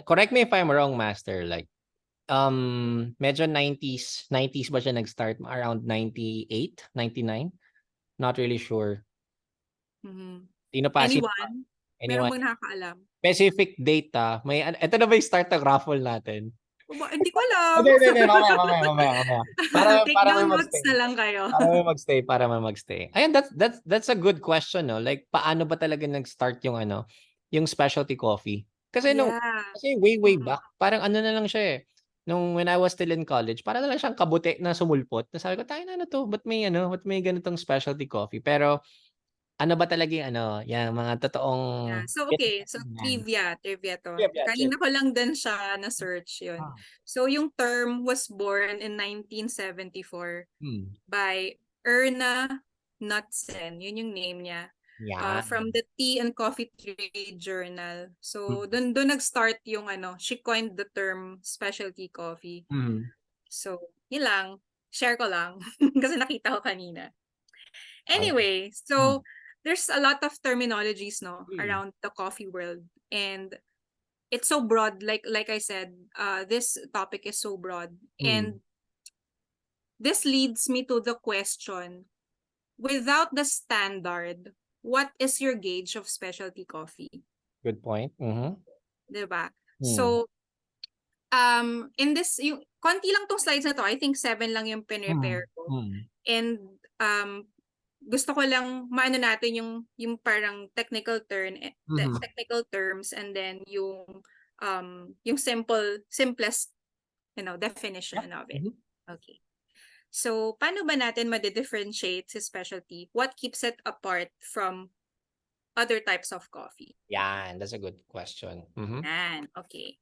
correct me if I'm wrong, Master. Like, medyo 90s ba siya nag-start? Around 98, 99? Not really sure. Mhm. Sino pa? Anyone? Meron bang nakakaalam? Specific data. Ito na ba yung start ng raffle natin? Hindi ko alam. Hindi. Mamaya. Take Para down may notes magstay. na lang kayo. Para may magstay. Ayun, that's a good question, no? Like, paano ba talaga nag-start yung yung specialty coffee? Kasi Yeah. way back, parang ano na lang siya eh. When I was still in college, parang na lang siyang kabuti na sumulpot. Na sabi ko, tayo na to, ba't may ganitong specialty coffee? Pero, ano ba talaga yung mga totoong... Yeah. So, okay. So, trivia to. Trivia. Kanina ko lang din siya na-search yun. So, yung term was born in 1974 by Erna Knudsen. Yun yung name niya. Yeah. From the Tea and Coffee Trade Journal. So, doon nag-start yung she coined the term specialty coffee. So, yun lang. Share ko lang. Kasi nakita ko kanina. Anyway, so there's a lot of terminologies around the coffee world, and it's so broad. Like I said, this topic is so broad, and this leads me to the question: without the standard, what is your gauge of specialty coffee? Good point. Diba? So, in this, yung konti lang tong slides na to. I think 7 lang yung pinrepare ko, and gusto ko lang maano natin yung parang technical terms, and then yung simplest definition of it. Okay. So paano ba natin ma-differentiate si specialty? What keeps it apart from other types of coffee? Yan, that's a good question. Yan, okay.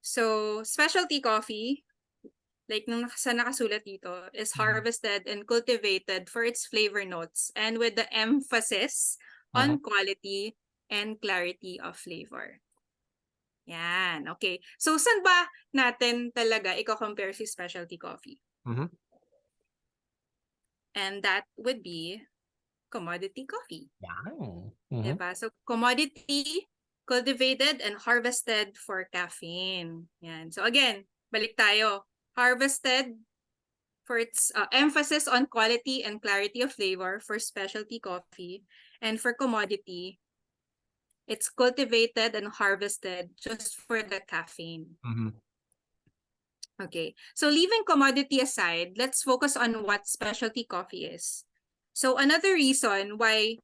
So specialty coffee, like nung nakasulat dito, is harvested and cultivated for its flavor notes and with the emphasis on quality and clarity of flavor. Yan, okay. So, saan ba natin talaga i-compare si specialty coffee? And that would be commodity coffee. Diba? So, commodity, cultivated, and harvested for caffeine. Yan. So, again, balik tayo. Harvested for its emphasis on quality and clarity of flavor for specialty coffee, and for commodity, it's cultivated and harvested just for the caffeine. Okay, so leaving commodity aside, let's focus on what specialty coffee is. So another reason why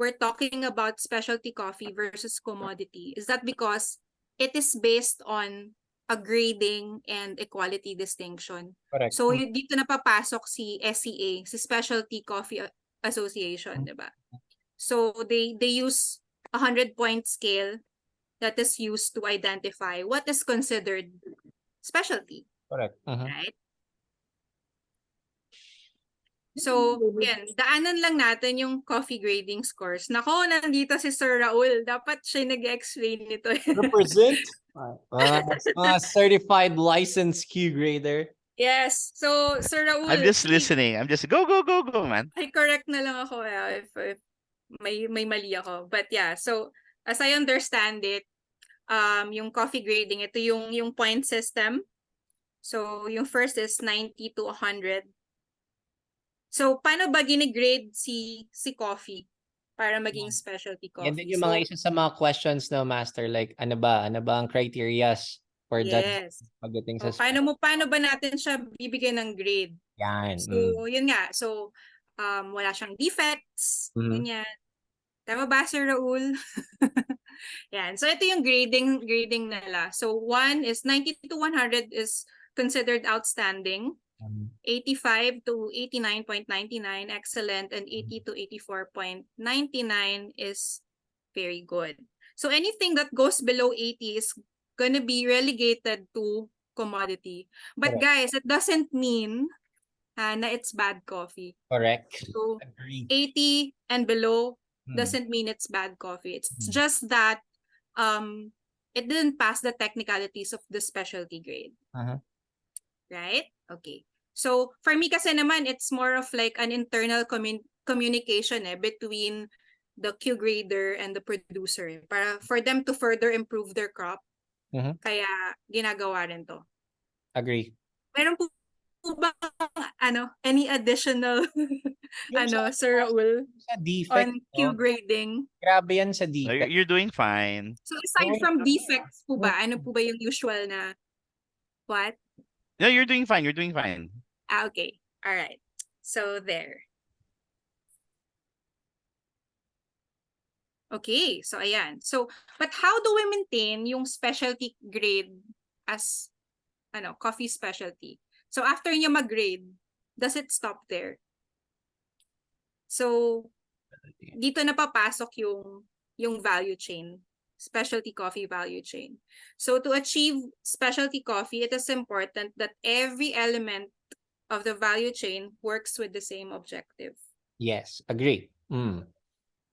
we're talking about specialty coffee versus commodity is that because it is based on a grading and equality distinction. Correct. So dito napapasok si SEA, si Specialty Coffee Association, diba? So they use a 100-point scale that is used to identify what is considered specialty. Correct. Right? So, yan, daanan lang natin yung coffee grading scores. Nako, nandito si Sir Raul. Dapat siya nag-explain nito. Represent? Certified licensed Q grader. Yes. So, Sir Raul. I'm just listening. I'm just go, man. I correct na lang ako if may mali ako. But yeah, so as I understand it, yung coffee grading, ito yung point system. So, yung first is 90 to 100. So, paano ba gine-grade si coffee para maging specialty coffee? Yan din yung mga isa sa mga questions na Master, like ano ba ang criterias for judging pagdating sa paano ba natin siya bibigyan ng grade? Yan. So, yun nga. So, wala siyang defects. Ganyan. Tama ba, Sir Raul? Yan. So, ito yung grading nila. So, 1 is 90 to 100 is considered outstanding. 85 to 89.99 excellent, and 80 to 84.99 is very good. So anything that goes below 80 is gonna be relegated to commodity. But Correct. guys, it doesn't mean na it's bad coffee. Correct. So Agreed. 80 and below Hmm. doesn't mean it's bad coffee. It's Hmm. just that it didn't pass the technicalities of the specialty grade. Uh-huh. Right? Okay. So for me kasi naman, it's more of like an internal communication between the Q grader and the producer para for them to further improve their crop. Mhm. Kaya ginagawa rin to. Agree. Meron po ba any additional Yung sa, Sir Raul sa defect, on Q grading? grabe yan sa No, defect. you're doing fine. So aside Going from up- defects po ba, ano po ba yung usual na what? No, you're doing fine. You're doing fine. Okay. All right. So there. Okay, so ayan. So, but how do we maintain yung specialty grade as coffee specialty? So after nyo mag-grade, does it stop there? So dito na papasok yung value chain, specialty coffee value chain. So to achieve specialty coffee, it is important that every element of the value chain works with the same objective. Yes, agree.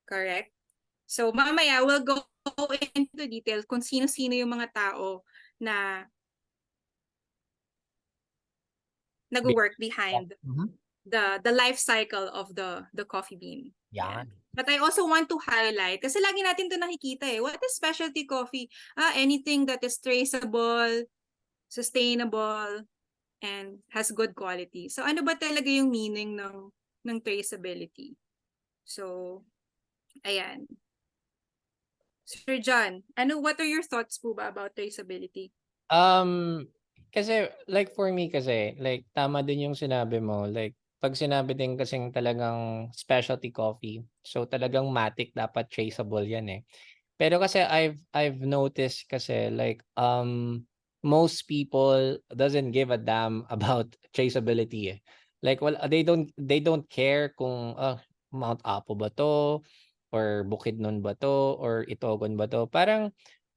Correct? So mamaya we'll go into details kung sino-sino yung mga tao na nag-work behind Mhm. the life cycle of the coffee bean. Yan. But I also want to highlight, kasi lagi natin ito nakikita what is specialty coffee? Anything that is traceable, sustainable, and has good quality. So ano ba talaga yung meaning ng traceability? So, ayan. Sir John, what are your thoughts po ba about traceability? Kasi like for me kasi, like tama din yung sinabi mo, like pag sinabi din kasing talagang specialty coffee, so talagang matic dapat traceable yan eh. Pero kasi I've noticed kasi like most people doesn't give a damn about traceability eh. Like well they don't care kung Mount Apo ba to or Bukidnon ba to or Itogon ba to. Parang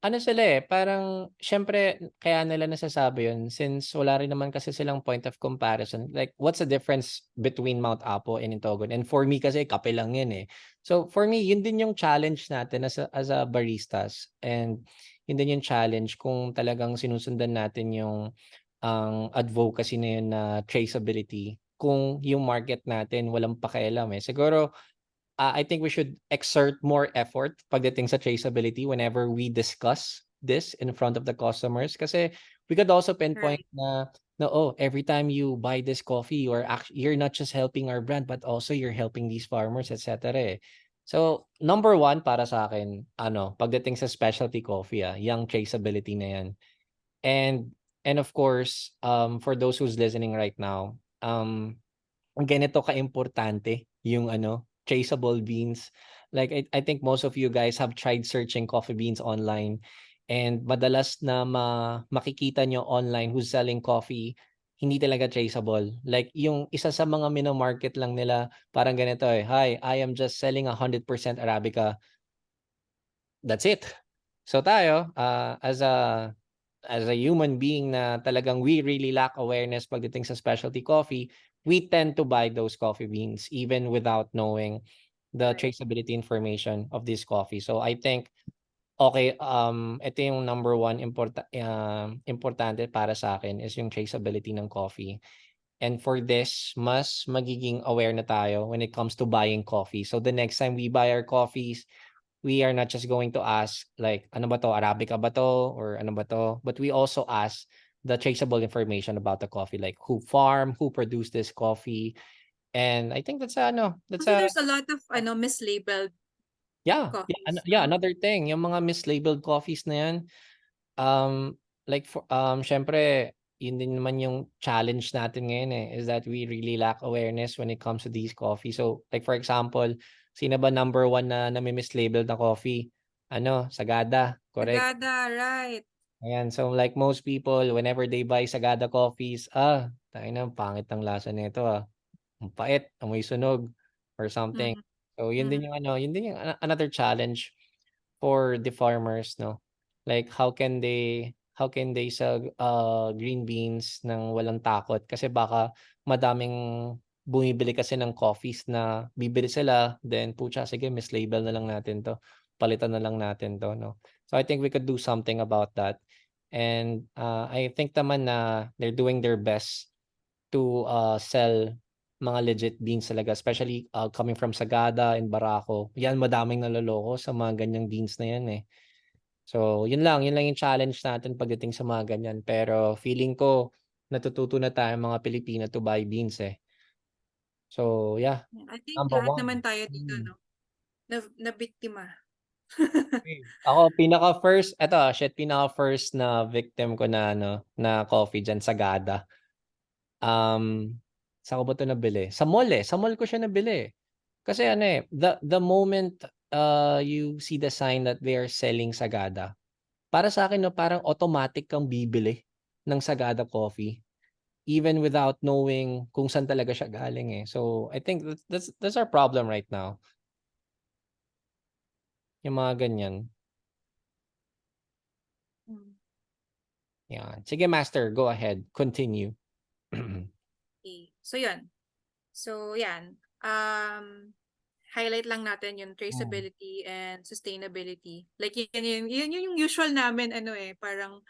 ano sila eh, parang syempre kaya nila nasasabi yun since wala rin naman kasi silang point of comparison. Like what's the difference between Mount Apo and Itogon? And for me kasi kape lang yun eh. So for me, yun din yung challenge natin as a baristas and yun din yung challenge kung talagang sinusundan natin yung ang advocacy na yun na traceability kung yung market natin walang pakialam eh. Siguro I think we should exert more effort pagdating sa traceability whenever we discuss this in front of the customers kasi we could also pinpoint Right. na every time you buy this coffee you're not just helping our brand but also you're helping these farmers etc. So number one para sa akin pagdating sa specialty coffee yung traceability na yan. And of course for those who's listening right now ganito ka-importante yung traceable beans. Like I think most of you guys have tried searching coffee beans online and madalas na makikita nyo online who's selling coffee hindi talaga traceable. Like yung isa sa mga mino-market lang nila parang ganito eh, "Hi, I am just selling 100% Arabica." That's it. So tayo as a human being na talagang we really lack awareness pagdating sa specialty coffee, we tend to buy those coffee beans even without knowing the Right. traceability information of this coffee. So I think okay, ito yung number one importante para sa akin is yung traceability ng coffee. And for this, mas magiging aware na tayo when it comes to buying coffee. So the next time we buy our coffees, we are not just going to ask like ano ba to, Arabica ba to or ano ba to, but we also ask the traceable information about the coffee, like who farm, who produced this coffee. And I think that's Kasi there's a lot of mislabeled coffees. another thing, yung mga mislabeled coffees na yan, like for syempre yun din naman yung challenge natin ngayon is that we really lack awareness when it comes to these coffee. So like for example, sino ba number one na nami-mislabeled na coffee? Sagada, correct? Sagada, right. Ayan, so like most people, whenever they buy Sagada coffees, tayo na, pangit ng lasa nito Ang pait, amoy sunog, or something. Mhm. So yun din yung another challenge for the farmers, no? Like how can they how can they sell green beans ng walang takot? Kasi baka madaming bumibili kasi ng coffees na bibili sila, then pucha, sige, mislabel na lang natin to. Palitan na lang natin to, no? So I think we could do something about that. And I think naman na they're doing their best to sell mga legit beans talaga, especially coming from Sagada and Barako. Yan, madaming naloloko sa mga ganyang beans na yan eh. So, yun lang yung challenge natin pagdating sa mga ganyan. Pero feeling ko natututo na tayo mga Pilipino to buy beans eh. So, yeah, I think number lahat one. naman tayo dito, no? Na biktima. Ako, pinaka first na victim ko na, na coffee dyan, Sagada. Saan ko ba ito nabili? Sa mall eh. Sa mall ko siya nabili. Kasi the moment you see the sign that they are selling Sagada, para sa akin, no, parang automatic kang bibili ng Sagada coffee even without knowing kung saan talaga siya galing eh. So, I think that's our problem right now. Yung mga ganyan. Yan. Sige, Master, go ahead. Continue. Okay. So, yun. So, yan. Highlight lang natin yung traceability and sustainability. Like, yun yung usual namin, parang,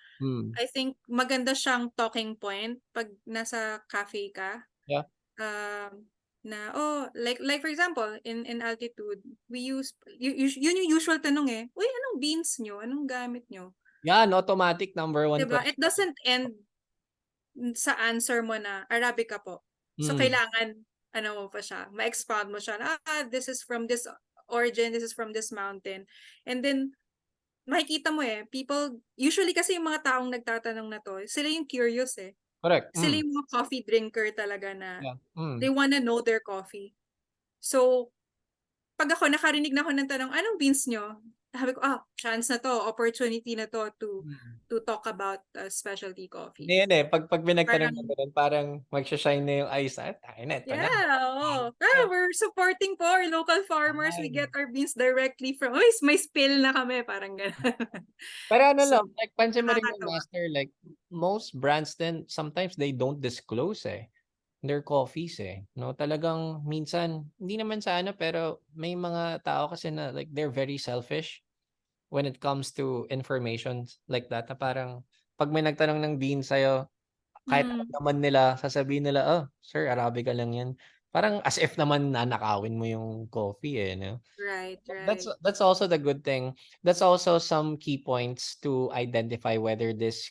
I think maganda siyang talking point pag nasa cafe ka. Yeah. Like for example, in Altitude, we use, yun yung usual tanong eh, uy, anong beans nyo? Anong gamit nyo? Yan, automatic number one. Diba? It doesn't end sa answer mo na Arabica po. So, kailangan, mo pa siya, ma-expound mo siya, this is from this origin, this is from this mountain. And then, makikita mo people, usually kasi yung mga taong nagtatanong na to, sila yung curious eh. Correct. Sila yung mga coffee drinker talaga na Yeah. they wanna know their coffee. So, pag ako nakarinig na ako ng tanong, anong beans nyo? Sabi ko, chance na to, opportunity na to to talk about specialty coffee. Yan eh. Pag pinagtanong na ganun, parang magsha-shine na yung eyes. Ito na. Oo. We're supporting po our local farmers. We get our beans directly from, may spill na kami, parang gano'n. Pero So, lang, like, pansin mo rin yung nakakatawa. Master, like, most brands then, sometimes they don't disclose their coffees no? Talagang minsan, hindi naman sa pero may mga tao kasi na, like, they're very selfish when it comes to information like that, na parang, pag may nagtanong ng bean sa'yo, kahit alam naman nila, sasabihin nila, sir, Arabica lang yan. Parang as if naman nanakawin mo yung coffee no? Right. That's also the good thing. That's also some key points to identify whether this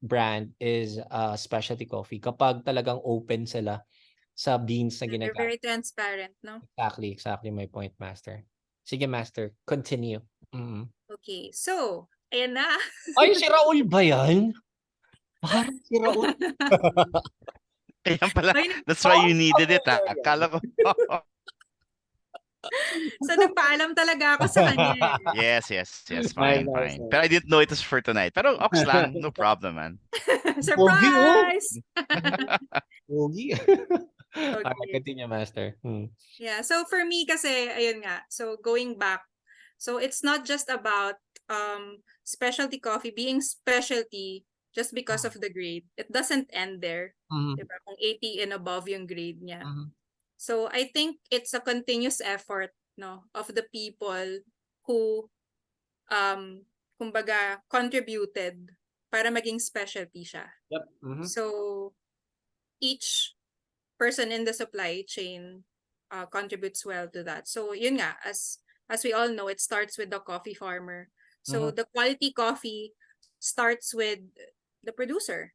brand is specialty coffee kapag talagang open sila sa beans na They're ginagamit. very transparent, no? Exactly my point, Master. Sige, Master, continue. Okay, so, ayan na. Ay, si Raul ba yan? Parang si Raul. Kaya pala, that's why you needed it. Akala ko. So, nagpaalam talaga ako sa kanya. Yes. Fine. Pero I didn't know it was for tonight. Pero ox lang, no problem, man. Surprise! Pogi. Okay. Continue, Master. Yeah, so for me kasi, ayun nga, so going back, so it's not just about specialty coffee being specialty just because of the grade. It doesn't end there. Diba? Kung 80 and above yung grade niya. So I think it's a continuous effort, no, of the people who kumbaga contributed para maging specialty siya. Yep. So each person in the supply chain contributes well to that. So yun nga, as we all know, it starts with the coffee farmer. So the quality coffee starts with the producer,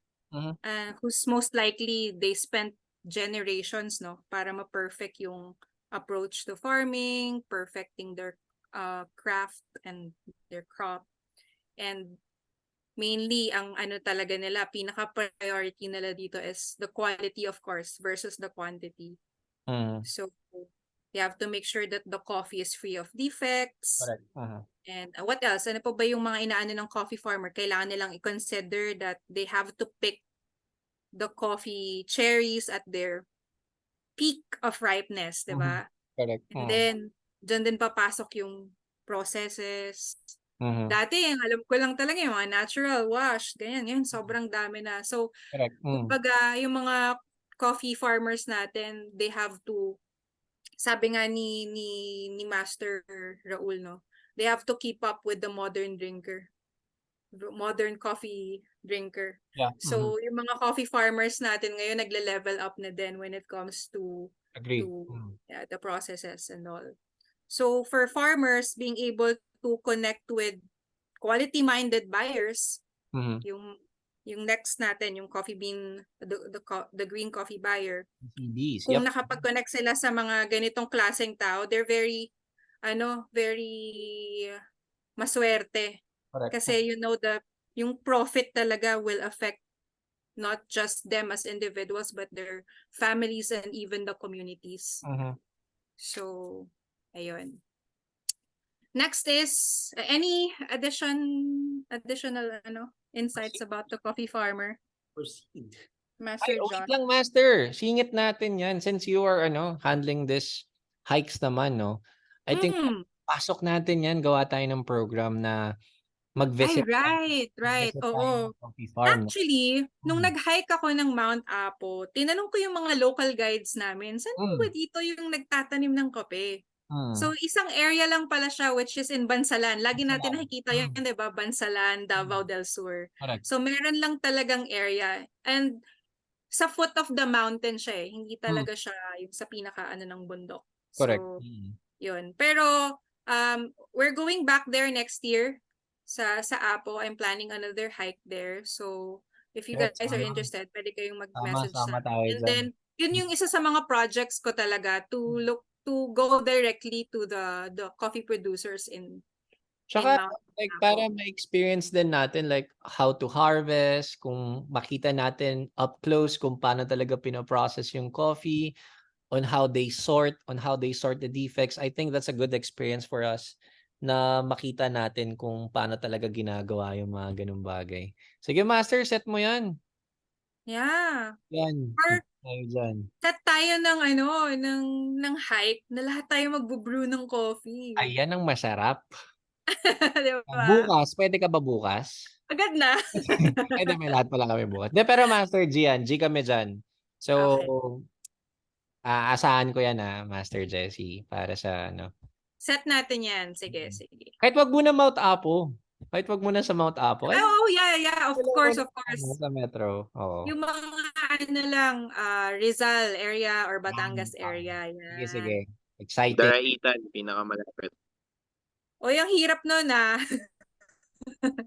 who's most likely they spent generations, no, para ma-perfect yung approach to farming, perfecting their craft and their crop. And mainly ang talaga nila, pinaka-priority nila dito is the quality, of course, versus the quantity. So you have to make sure that the coffee is free of defects. Correct. And what else? Ano pa ba yung mga inaano ng coffee farmer? Kailangan nilang i-consider that they have to pick the coffee cherries at their peak of ripeness, diba? Correct. And then, dyan din papasok yung processes, Mhm. Dati, ang alam ko lang talaga yung mga natural wash, ganyan. Ngayon, sobrang dami na. So, Correct. kumbaga, yung mga coffee farmers natin, they have to, sabi nga ni Master Raul, no? They have to keep up with the modern coffee drinker. Yeah. So, yung mga coffee farmers natin ngayon nagle-level up na din when it comes to Agree. the processes and all. So, for farmers, being able to connect with quality-minded buyers, yung next natin, yung coffee bean, the green coffee buyer, CDs. kung Yep. nakapag-connect sila sa mga ganitong klaseng tao, they're very maswerte. Correct. Kasi yung profit talaga will affect not just them as individuals, but their families and even the communities. So, ayun. Next is any additional insights about the coffee farmer? Proceed. Master Ay, wait John. lang, Master. Singit natin yan. Since you are handling this hikes naman, no? I think pasok natin yan. Gawa tayo ng program na mag-visit. Ay, right. Mag-visit tayo Oo. ng coffee farm. Actually, nung nag-hike ako ng Mount Apo, tinanong ko yung mga local guides namin, saan po ba dito yung nagtatanim ng kape? So, isang area lang pala siya, which is in Bansalan. Lagi natin nakikita yan, di ba? Bansalan, Davao del Sur. Correct. So, meron lang talagang area. And sa foot of the mountain siya eh. Hindi talaga siya yung sa pinaka ng bundok. Correct. So, yun. Pero, we're going back there next year sa Apo. I'm planning another hike there. So, if you guys are interested, pwede kayong mag-message sa akin. And then, yun yung isa sa mga projects ko talaga to go directly to the coffee producers in Tsaka, Mount like, Apo. para ma-experience din natin, like, how to harvest, kung makita natin up close kung paano talaga pinoprocess yung coffee, on how they sort the defects. I think that's a good experience for us na makita natin kung paano talaga ginagawa yung mga ganung bagay. Sige, Master, set mo yan. Yeah. Yan. Or Tayo dyan. set tayo ng hike na lahat tayo magbo-brew ng coffee. Ayan ang masarap. Diba? Bukas, pwede ka ba bukas? Agad na. Pwede, may lahat pala kami bukas. De, pero Master G yan. G kami dyan. So, aasahan ko yan Master Jessie, para sa Set natin yan. Sige. Kahit wag muna Mount Apo. Kahit wag muna sa Mount Apo. Oh, yeah. Of course. Sa metro. Oo. Yung mga Rizal area or Batangas area. Yan. Sige. Exciting. Daraitan, pinakamalapit. O, yung hirap nun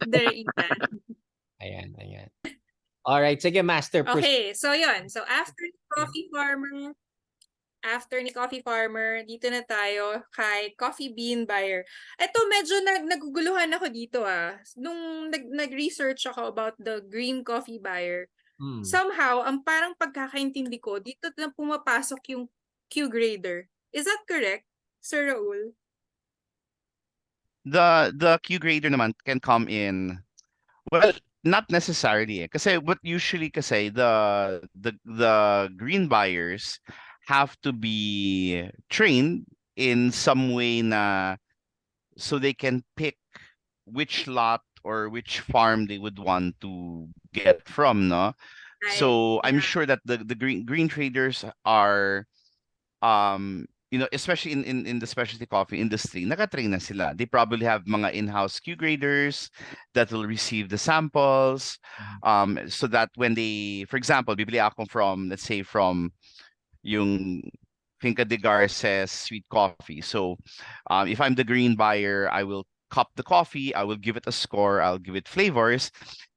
Daraitan. Ayan. Alright, sige Master. Okay, so yun. So after ni Coffee Farmer, dito na tayo kay Coffee Bean Buyer. Ito medyo naguguluhan ako dito Nung nag-research ako about the Green Coffee Buyer, somehow, ang parang pagkakaintindi ko, dito na pumapasok yung Q-grader. Is that correct, Sir Raul? The Q grader naman can come in, well, not necessarily kasi what usually kasi the green buyers have to be trained in some way na so they can pick which lot or which farm they would want to get from, no? So I'm sure that the green traders are especially in the specialty coffee industry, nakatrain na sila. They probably have mga in-house Q graders that will receive the samples, so that when they, for example, bibili ako from, let's say, from yung Finca de Garces sweet coffee. So, if I'm the green buyer, I will cup the coffee, I will give it a score, I'll give it flavors,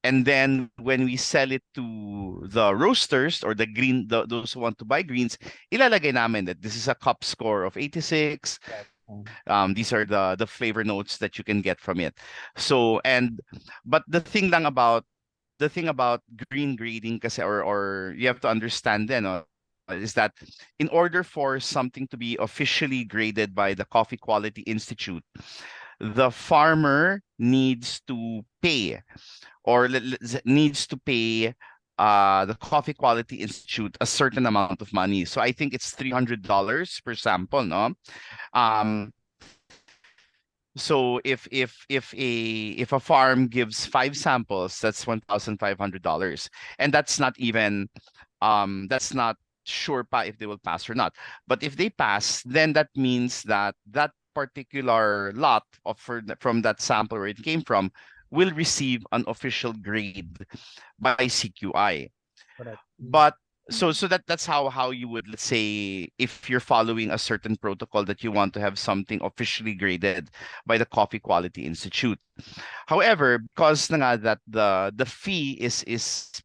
and then when we sell it to the roasters or those who want to buy greens, ilalagay namin that this is a cup score of 86. These are the flavor notes that you can get from it. So, but the thing about green grading kasi, or you have to understand then, is that in order for something to be officially graded by the Coffee Quality Institute, the farmer needs to pay the Coffee Quality Institute a certain amount of money. So I think it's $300 per sample, no? So if a farm gives 5 samples, that's $1,500, and that's not sure pa if they will pass or not. But if they pass, then that means that that particular lot from that sample where it came from will receive an official grade by CQI. Correct. But so that's how you would, let's say, if you're following a certain protocol that you want to have something officially graded by the Coffee Quality Institute. However, because na nga that the fee is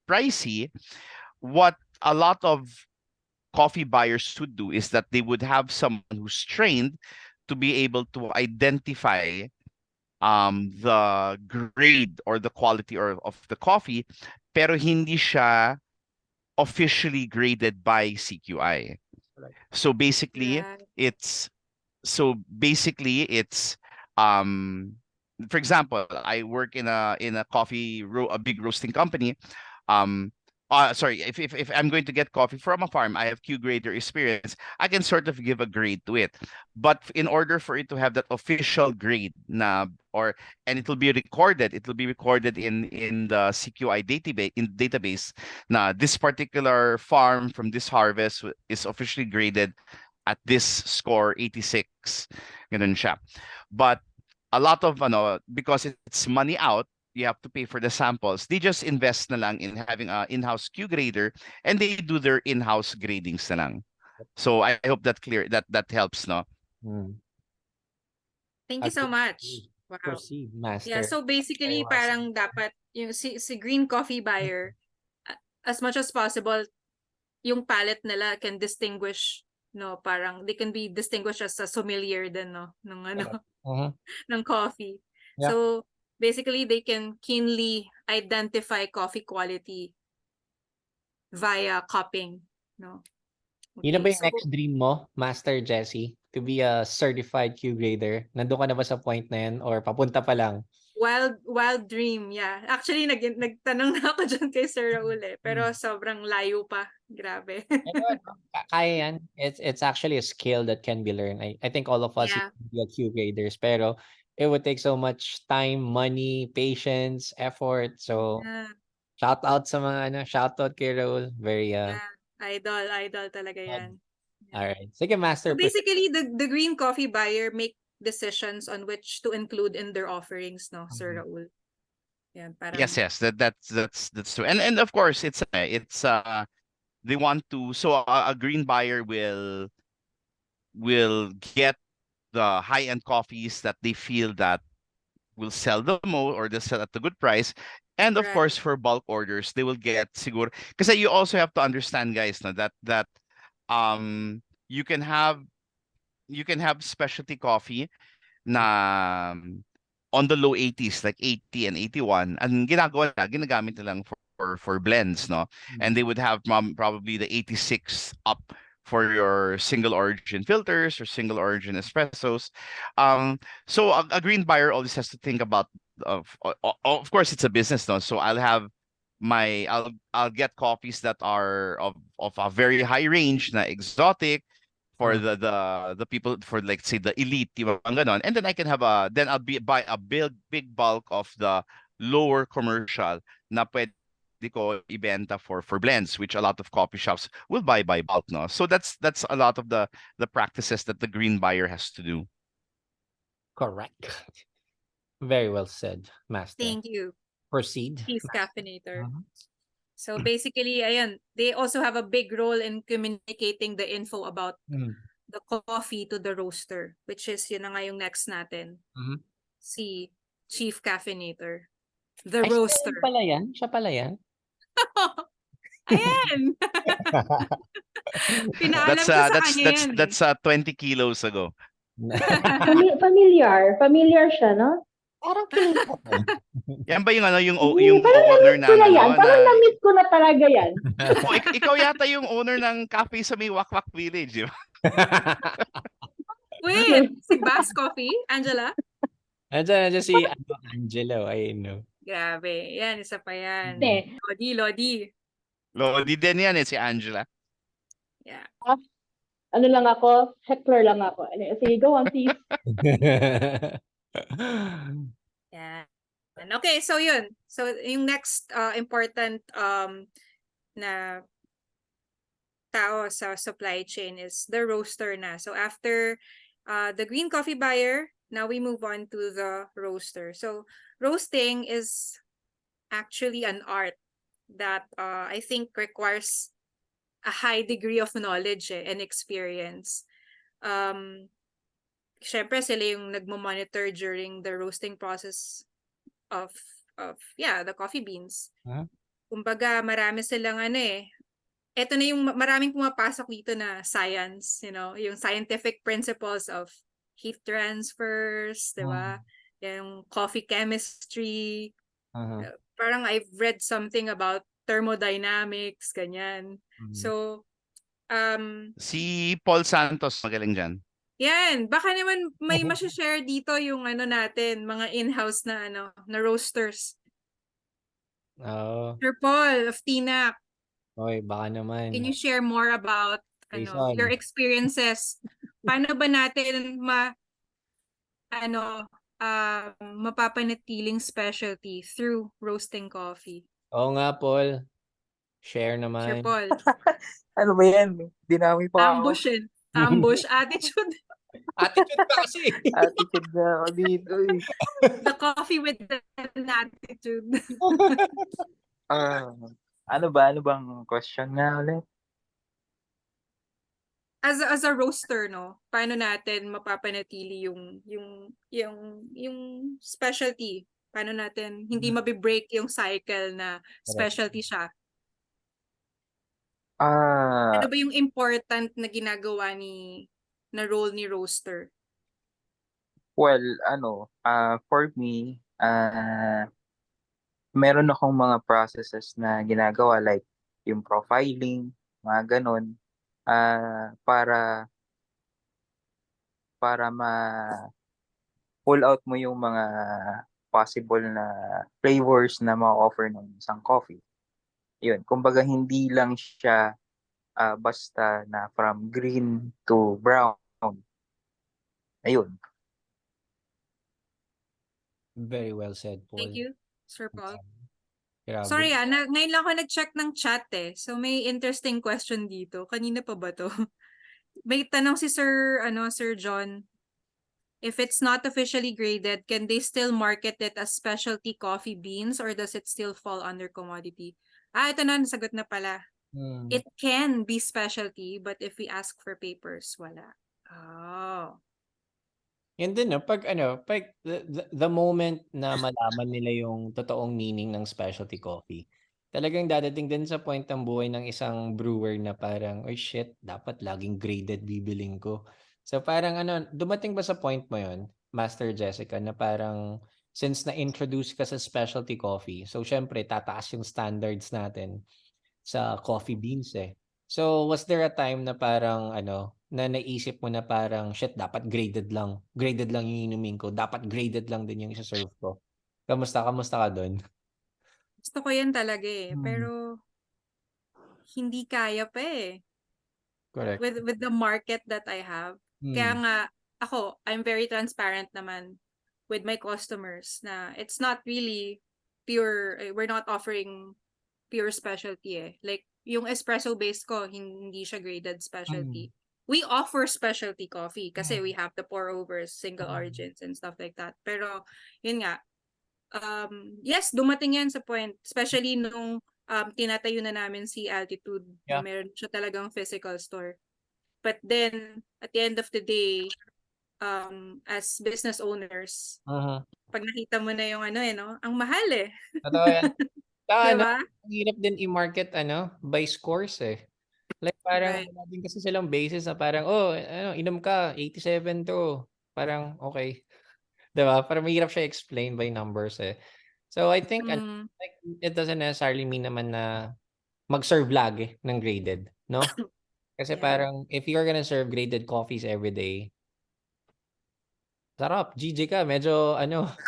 pricey, what a lot of coffee buyers would do is that they would have someone who's trained to be able to identify the grade or the quality of the coffee, pero hindi siya officially graded by CQI. Correct. So basically, Right. it's for example, I work in a a big roasting company. Sorry, if I'm going to get coffee from a farm, I have Q grader experience. I can sort of give a grade to it, but in order for it to have that official grade, and it will be recorded, in the CQI database. Now, this particular farm from this harvest is officially graded at this score 86, ganun siya. But a lot of because it's money out, you have to pay for the samples. They just invest na lang in having an in-house Q grader, and they do their in-house gradings na lang. So I hope that helps, no? Thank you so much. Wow. Proceed, master. Yeah, so basically Very parang dapat yung si green coffee buyer as much as possible yung palate nila can distinguish, no, parang they can be distinguished as a sommelier din, no, ng coffee. Yeah. So basically they can keenly identify coffee quality via cupping, no. Yun na ba yung so next dream mo, Master Jesse? To be a certified Q grader? Nandun ka na ba sa point na yan? Or papunta pa lang? wild dream, yeah. Actually nagtanong na ako dyan kay Sir Raul pero sobrang layo pa. Grabe. Kaya yan. It's actually a skill that can be learned. I think all of us Yeah. can be a Q graders, pero it would take so much time, money, patience, effort. So Yeah. shout out sa mga shout out kay Raul. Very Yeah. Idol talaga yan. Yeah. All right. Sige, Master. So basically the green coffee buyer make decisions on which to include in their offerings, no, Sir Raul. Yeah, parang Yes, that's true. And of course, it's they want to, so a green buyer will get the high-end coffees that they feel that will sell the most, or they'll sell at a good price. And of Right. course, for bulk orders, they will get siguro. Because you also have to understand, guys, no, that you can have specialty coffee na on the low 80s, like 80 and 81, and ginagamit na lang for blends, no? And they would have probably the 86 up for your single origin filters or single origin espressos. So a green buyer always has to think about, of course, it's a business, no? So I'll get coffees that are of a very high range, na exotic, for the people, for like say the elite, diba, ganon. And then I can have buy a big bulk of the lower commercial na pwede ko ibenta for blends, which a lot of coffee shops will buy by bulk, no? So that's a lot of the practices that the green buyer has to do. Correct. Very well said, Master. Thank you, Proceed. Chief Caffeinator. Mhm. So basically, ayan, they also have a big role in communicating the info about the coffee to the roaster, which is yun na nga yung next natin. Si Chief Caffeinator. The Ay, roaster. siya pala yan? Siya pala yan? Ayan! Pinaalam ko sa kanya yan. That's 20 kilos ago. Familiar siya, no? Parang kilala ko. Yan ba yung Hindi, yung parang owner na-meet ko na yan. na Parang na-meet ko na talaga yan. ikaw yata yung owner ng cafe sa may Wakwak Village, di ba? Wait, si Bass Coffee, Angela? Andiyan si Angelo, I know. Grabe, yan, isa pa yan. Hindi. Lodi. Lodi din yan si Angela. Yeah. Ano lang ako, heckler lang ako. Sige, go on, please. Yeah. Okay, so yun. So yung next important na tao sa supply chain is the roaster na. So after the green coffee buyer, now we move on to the roaster. So roasting is actually an art that I think requires a high degree of knowledge and experience. Syempre sila yung nagmo-monitor during the roasting process of the coffee beans. Huh? Kumbaga marami silang eto na yung maraming pumapasok dito na science, yung scientific principles of heat transfers, di ba? Yung coffee chemistry. Parang I've read something about thermodynamics, ganyan. So, Si Paul Santos, magaling dyan. yan, baka naman may share dito yung natin, mga in-house na na roasters. Oh, Sir Paul of TNAC, oy, baka naman. can you share more about Jason. your experiences? Paano ba natin mapapanatiling specialty through roasting coffee? Oo nga, Paul. Share Sir naman. Paul, Ano ba yan? Dinami pa ako. ambush attitude. Attitude ka kasi. Attitude na ako dito eh. The coffee with an attitude. Ano bang question na ulit? As a roaster, paano natin mapapanatili yung specialty? Paano natin hindi mabe-break yung cycle na specialty siya? Ano ba yung important na ginagawa na role ni roaster? Well, for me, meron akong mga processes na ginagawa like yung profiling, mga ganun, para ma-pull out mo yung mga possible na flavors na ma-offer ng isang coffee. Yun, kumbaga hindi lang siya basta na from green to brown. Ayun. Very well said, Paul. Thank you, Sir Paul. Grabe. Sorry ngayon lang ako nag-check ng chat So may interesting question dito. Kanina pa ba to? May tanong si Sir John. If it's not officially graded, can they still market it as specialty coffee beans or does it still fall under commodity? Ito na, nasagot na pala. It can be specialty, but if we ask for papers, wala. Oh. Yan din, pag the moment na malaman nila yung totoong meaning ng specialty coffee, talagang dadating din sa point ng buhay ng isang brewer na parang, oh shit, dapat laging graded bibiling ko. So parang dumating ba sa point mo yon, Master Jessica, na parang since na-introduce ka sa specialty coffee, so syempre tataas yung standards natin sa coffee beans eh. So was there a time na parang na naisip mo na parang shit, dapat graded lang yung inumin ko, dapat graded lang din yung isa-serve ko? Kamusta ka doon? Gusto ko yan talaga pero hindi kaya pa Correct. with the market that I have. Kaya nga ako, I'm very transparent naman with my customers na it's not really pure, we're not offering pure specialty Like yung espresso base ko, hindi siya graded specialty. We offer specialty coffee kasi we have the pour overs, single origins and stuff like that. Pero yun nga, yes, dumating yan sa point, especially nung tinatayo na namin si Altitude, na meron siya talagang physical store. But then, at the end of the day, as business owners, pag nakita mo na yung ang mahal Totoo yan. Diba? Ang hirap din i-market by scores Like parang wala din kasi silang basis na parang inom ka 87 to. Parang okay. 'Di ba? Parang mahirap siya explain by numbers So I think like it doesn't necessarily mean naman na mag-serve lagi ng graded, no? Kasi parang if you're gonna serve graded coffees every day, sarap, GG ka. Medyo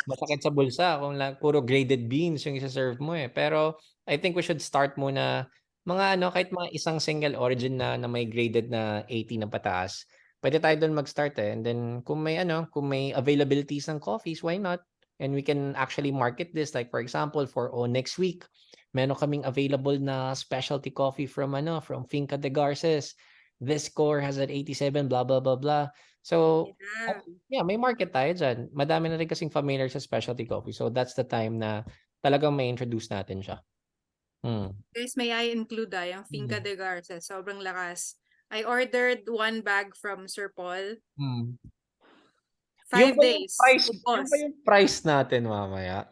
masakit sa bulsa kung puro graded beans yung isa-serve mo Pero I think we should start muna mga kahit mga isang single origin na may graded na 80 na pataas. pwede tayo doon mag-start and then kung may availabilities ng coffees, why not? And we can actually market this, like for example, for next week, meron kaming available na specialty coffee from Finca de Garces. This score has an 87, blah blah blah blah. So Yeah. may market tayo dyan. Madami na rin kasing familiar sa specialty coffee. So that's the time na talagang may introduce natin siya. Guys, may I include yung Finca de Garces. Sobrang lakas. I ordered 1 bag from Sir Paul. 5 days. Yung ba yung price natin mamaya?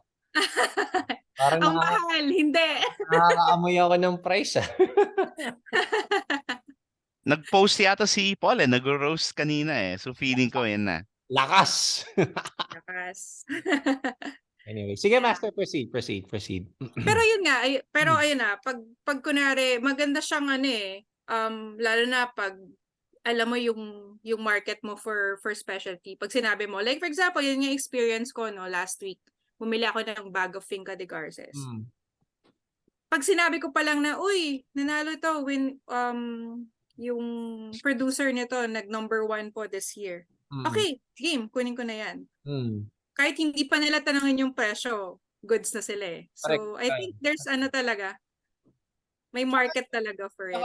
Parang Ang mahal, hindi. nakakaamoy ako ng price. Nag-post yata si Paul nag-roast kanina So feeling ko yun na. Lakas. Lakas. Anyway, sige Master, proceed. Pero yun nga, ayun na, pag kunwari, maganda siyang lalo na pag alam mo yung market mo for specialty. Pag sinabi mo, like for example, yun yung experience ko last week. Bumili ako ng bag of Finca de Garces. Pag sinabi ko pa lang na, uy, nanalo to when yung producer nito nag number 1 po this year. Okay, game, kunin ko na yan. Kahit hindi pa nila tanongin yung presyo, goods na sila So, Correct. I think there's talaga. May market talaga for it.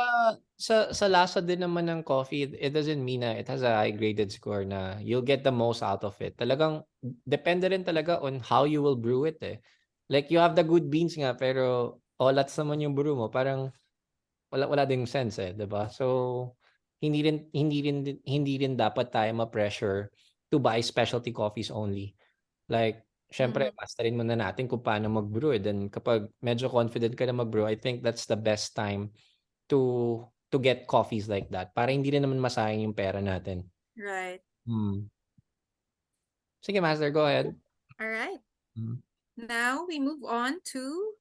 Sa lasa din naman ng coffee, it doesn't mean na it has a high graded score na you'll get the most out of it. Talagang depende rin talaga on how you will brew it Like you have the good beans nga pero olats naman yung brew mo, parang wala ding sense 'di ba? So hindi rin dapat tayo ma-pressure to buy specialty coffees only. Like syempre, masterin muna natin kung paano mag-brew. Then kapag medyo confident ka na mag-brew, I think that's the best time to get coffees like that. Para hindi rin naman masayang yung pera natin. Right. Sige, Master, go ahead. All right. Now, we move on to...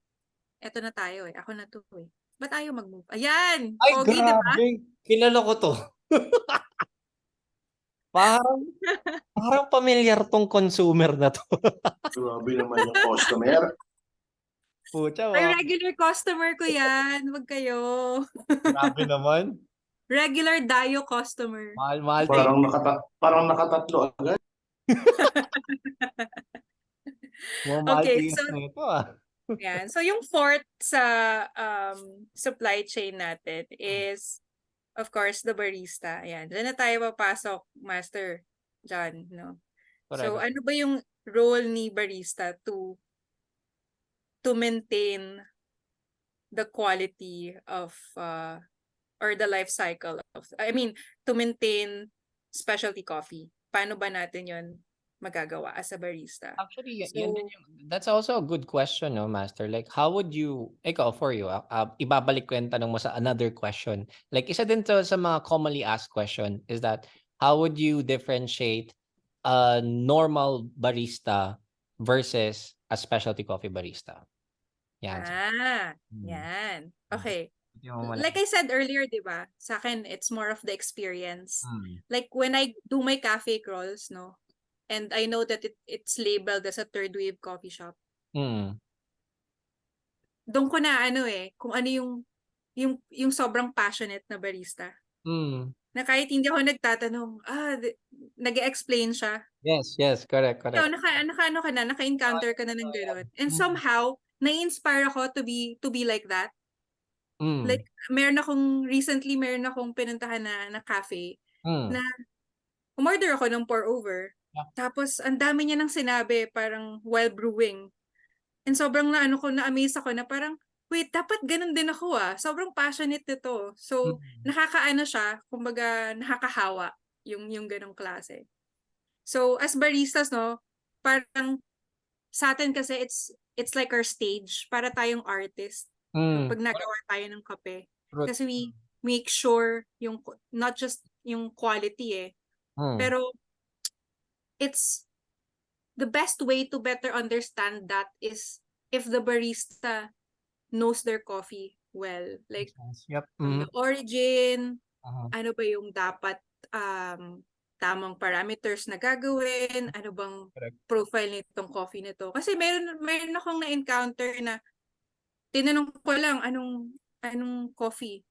Eto na tayo Ako na to Ba't ayaw mag-move? Ayan! Ay, Pogi, grabe! diba? Kilala ko to. Parang pamilyar tong consumer na to. Grabe naman yung customer. Pucha, Ay, regular customer ko yan. Huwag kayo. Grabe naman. Regular Dayo customer. Mahal. Parang nakatatlo agad. Okay, so na ito yan. So yung fourth sa supply chain natin is of course the barista. Ayan. Diyan na tayo papasok, Master John, no? So Correct. ano ba yung role ni barista to maintain the quality of or the life cycle of to maintain specialty coffee? Paano ba natin yon magagawa as a barista? Actually, that's also a good question, no, Master? Like, how would you, for you, ibabalik ko yung tanong mo sa another question. Like, isa din to sa mga commonly asked question is that, how would you differentiate a normal barista versus a specialty coffee barista? Yan. Yan. Okay. Like I said earlier, di ba? Sa akin, it's more of the experience. Like when I do my cafe crawls, no? And I know that it's labeled as a third wave coffee shop. Doon ko na kung ano yung sobrang passionate na barista. Na kahit hindi ako nagtatanong, nag-explain siya. Yes, correct. So, naka-encounter ka na ng gano'n. And somehow, na-inspire ako to be like that. Like, recently meron akong pinuntahan na cafe na umorder ako ng pour over. Yeah. Tapos, ang dami niya nang sinabi, parang while brewing. And sobrang na-amaze ako na parang, wait, dapat ganun din ako Sobrang passionate nito. So, nakakaano siya, kumbaga, nakakahawa yung ganung klase. So, as baristas, no, parang sa atin kasi it's like our stage para tayong artist. Pag nagawa tayo ng kape. Kasi we make sure not just yung quality pero it's the best way to better understand that is if the barista knows their coffee well. Like, the origin, ano ba yung dapat tamang parameters na gagawin, ano bang profile nitong coffee nito. Kasi meron akong na-encounter na tinanong ko lang anong coffee.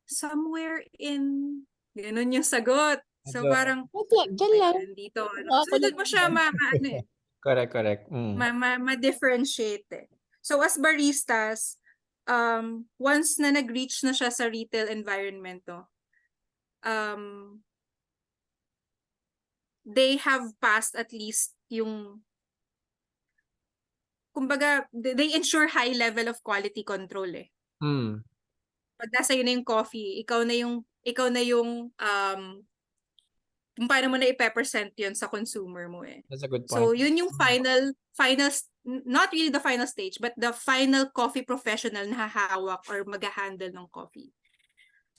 Somewhere in, ganun yung sagot. So Medyo- parang, Diyan lang. ayan, dito, ano. Ako So doon lang mo siya yan. ano eh, Correct. ma-differentiate eh. So as baristas, once na nag-reach na siya sa retail environment, no, they have passed at least yung, kumbaga, they ensure high level of quality control eh. Mm. Pag nasa yun na yung coffee, ikaw na yung kung paano mo na i-present yun sa consumer mo eh. That's a good point. So yun yung final, not really the final stage, but the final coffee professional na hahawak or mag-handle ng coffee.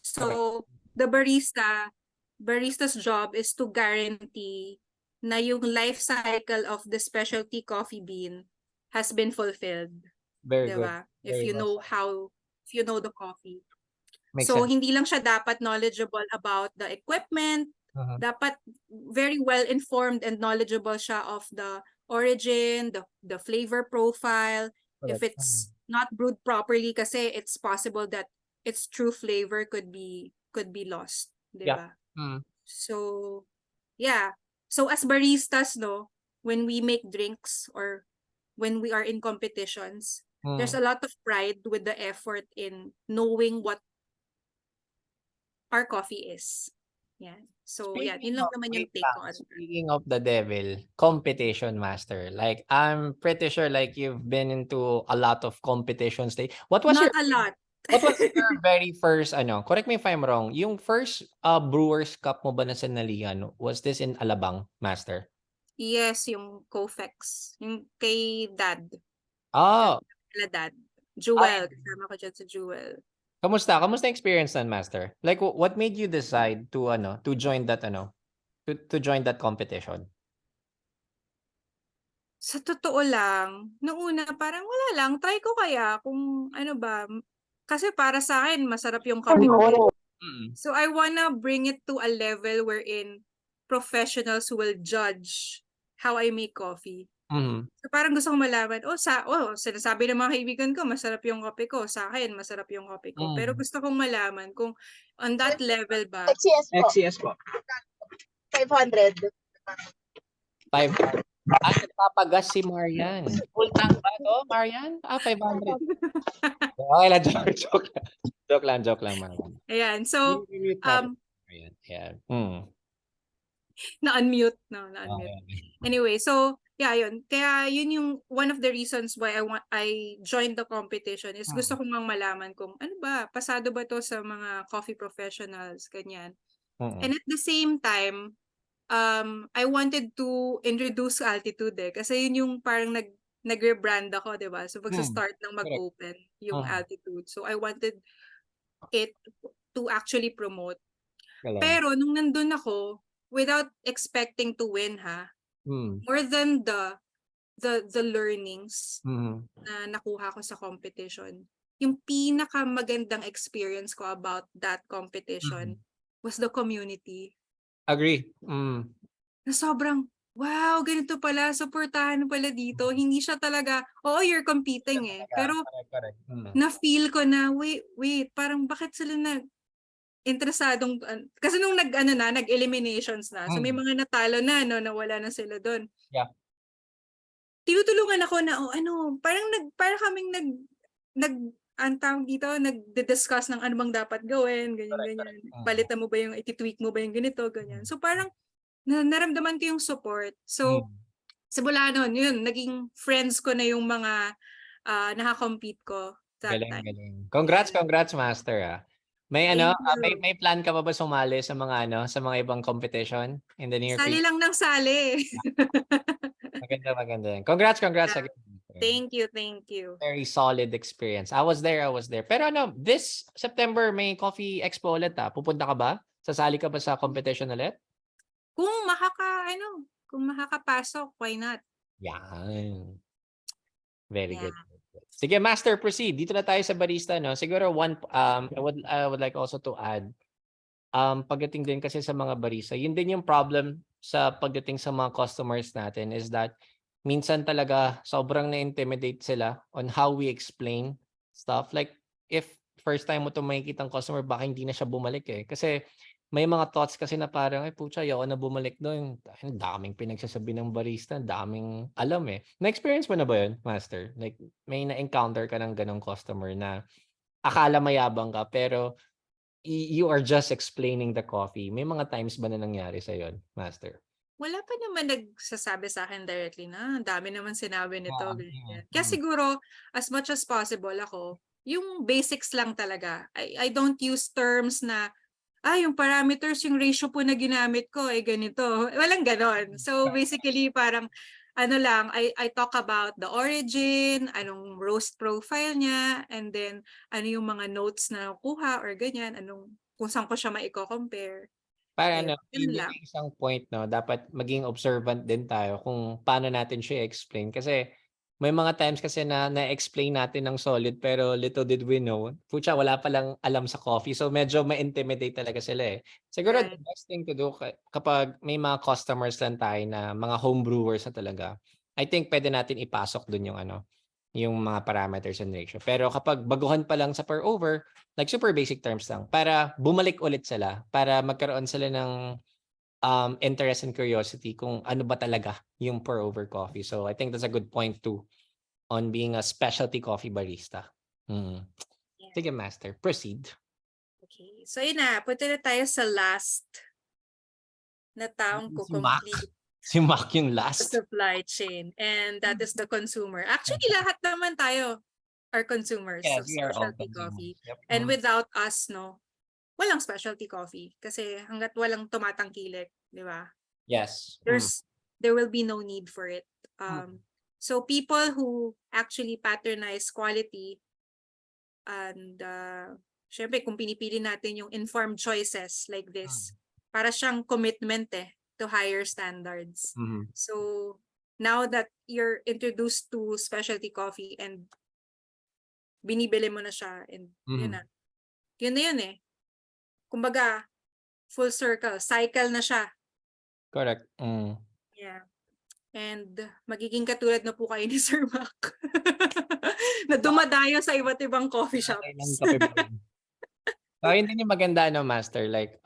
So the barista's job is to guarantee na yung life cycle of the specialty coffee bean has been fulfilled. Very good. Diba? If Very you well know if you know the coffee. Makes So sense. hindi lang siya dapat knowledgeable about the equipment, Uh-huh. dapat very well informed and knowledgeable siya of the origin, the flavor profile. If Correct. it's not brewed properly kasi it's possible that its true flavor could be lost, diba? Mm. So yeah. So as baristas, no, when we make drinks or when we are in competitions, there's a lot of pride with the effort in knowing what our coffee is. Yeah. So yeah, yun lang naman yung take ko on that. Speaking of the devil, competition master. Like I'm pretty sure like you've been into a lot of competitions. What was Not a lot. what was your very first correct me if I'm wrong, yung first Brewers Cup mo ba na sinalihan, was this in Alabang, master? Yes, yung Cofex. Yung kay Dad. Oh, Kila Dad. Jewel. Kasama ko dyan sa Jewel. kamusta yung experience nan, master? Like what made you decide to join that to join that competition? Sa totoo lang, noong una parang wala lang, try ko kaya kung ano ba, kasi para sa akin masarap yung kape ko. So I wanna bring it to a level wherein professionals will judge how I make coffee. Mm-hmm. So parang gusto kong malaman, sinasabi ng mga kaibigan ko, masarap yung kape ko. Sa akin, masarap yung kape ko. Pero gusto kong malaman kung on that level ba. XCS po. 500. 500. Nagpapagas si Marian. Full tank ba to, Marian? 500. Okay lang, joke lang, Marian. Ayan, so, Marian. Yeah. na-unmute. Okay. Anyway, so, yeah, yun. Kaya yun yung one of the reasons why I joined the competition is gusto kong malaman kung ano ba, pasado ba to sa mga coffee professionals, ganyan. And at the same time, I wanted to introduce Altitud kasi yun yung parang nag-rebrand ako, diba? So pagsa-start ng mag-open yung Altitud. So I wanted it to actually promote. Pero nung nandun ako, without expecting to win more than the learnings na nakuha ko sa competition, yung pinakamagandang experience ko about that competition was the community. Agree. Na sobrang, wow, ganito pala, supportahan pala dito. Hindi siya talaga, you're competing pero Correct. na-feel ko na, wait, parang bakit sila interesadong, kasi nung nag-eliminations na, so may mga natalo na, nawala na sila doon. Yeah. Tinutulungan ako na, parang kaming tawag dito, nagdi-discuss ng ano bang dapat gawin, ganyan. Palitan mo ba yung, iti-tweak mo ba yung ganito, ganyan. So parang, naramdaman ko yung support. So, simula nun, yun, naging friends ko na yung mga nakakompete ko that time. Galing. Congrats, master. May may plan ka ba sumali sa mga sa mga ibang competition in the near Sali future? lang ng sali. Maganda. Congrats again. Thank you. Very solid experience. I was there. Pero this September may coffee expo ulit Pupunta ka ba? Sasali ka ba sa competition ulit? Kung makakapasok, why not? Yan. Very good. Sige, master, proceed. Dito na tayo sa barista, Siguro I would like also to add pagdating din kasi sa mga barista, yun din yung problem sa pagdating sa mga customers natin is that minsan talaga sobrang na-intimidate sila on how we explain stuff. Like if first time mo to makikita ang customer, baka hindi na siya bumalik kasi may mga thoughts kasi na parang, ay pucha, ayoko na bumalik doon. Ang daming pinagsasabi ng barista, ang daming alam eh. Na-experience mo na ba yun, Master? Like, may na-encounter ka ng ganong customer na akala mayabang ka, pero you are just explaining the coffee. May mga times ba na nangyari sa yun, Master? Wala pa naman nagsasabi sa akin directly na ang dami naman sinabi nito. Yeah, Ganyan. Kaya siguro, as much as possible ako, yung basics lang talaga. I don't use terms na, yung parameters, yung ratio po na ginamit ko ay ganito. Walang ganon. So basically parang ano lang, I talk about the origin, anong roast profile niya, and then ano yung mga notes na kuha or ganyan, kung saan ko siya maiko-compare. Para Ayun, yun yun lang. yung isang point, no? Dapat maging observant din tayo kung paano natin siya explain. Kasi may mga times kasi na na-explain natin ng solid pero little did we know, pucha, wala palang alam sa coffee. So medyo ma-intimidate talaga sila eh. Siguro the Right. best thing to do kapag may mga customers lang tayo na mga home brewers na talaga, I think pwede natin ipasok dun yung mga parameters and ratio. Pero kapag baguhan pa lang sa pour over, like super basic terms lang, para bumalik ulit sila, para magkaroon sila ng interest and curiosity kung ano ba talaga yung pour over coffee. So I think that's a good point too on being a specialty coffee barista. Yeah. Sige, Master. Proceed. Okay. So yun na, punta na tayo sa last na taong Si Mac. complete Si Mac yung the last. supply chain, and that is the consumer. Actually, lahat naman tayo are consumers Yes, of we are all specialty coffee. consumers. Yep. And without us, walang specialty coffee. Kasi hanggat walang tumatangkilik, di ba? Yes. There will be no need for it. So people who actually patronize quality, and syempre kung pinipili natin yung informed choices like this, para siyang commitment to higher standards. So now that you're introduced to specialty coffee and binibili mo na siya, and yun na yun eh. Kumbaga, full circle, cycle na siya. Correct. Yeah. And magiging katulad na po kayo ni Sir Mac na dumadayo sa iba't ibang coffee shops. So, yun din yung maganda, Master. Like,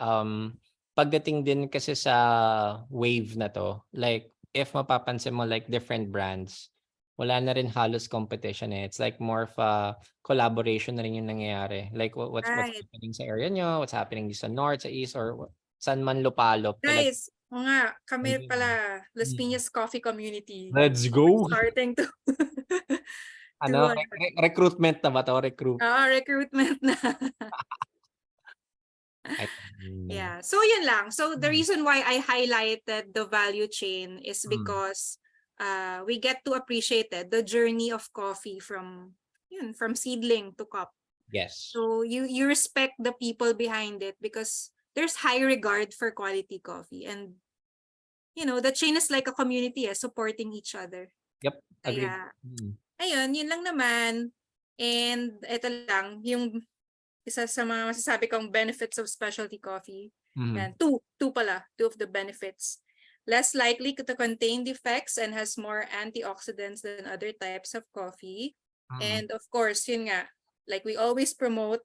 pagdating din kasi sa wave na to, like, if mapapansin mo, like, different brands, wala na rin halos competition eh. It's like more of a collaboration na rin yung nangyayari. Like, what's happening sa area nyo, what's happening sa north, sa east, or saan man lupalop. Guys, kami pala, Las Piñas Coffee Community. Let's go! Starting to... recruitment na ba to? Recruitment na. Yeah. So yun lang. So the reason why I highlighted the value chain is because we get to appreciate the journey of coffee from seedling to cup. Yes. So you respect the people behind it because there's high regard for quality coffee, and the chain is like a community supporting each other. Yep. Agreed. Ayun, yun lang naman. And ito lang yung isa sa mga masasabi kong benefits of specialty coffee. And two of the benefits. Less likely to contain defects and has more antioxidants than other types of coffee. And of course, yun nga, like we always promote,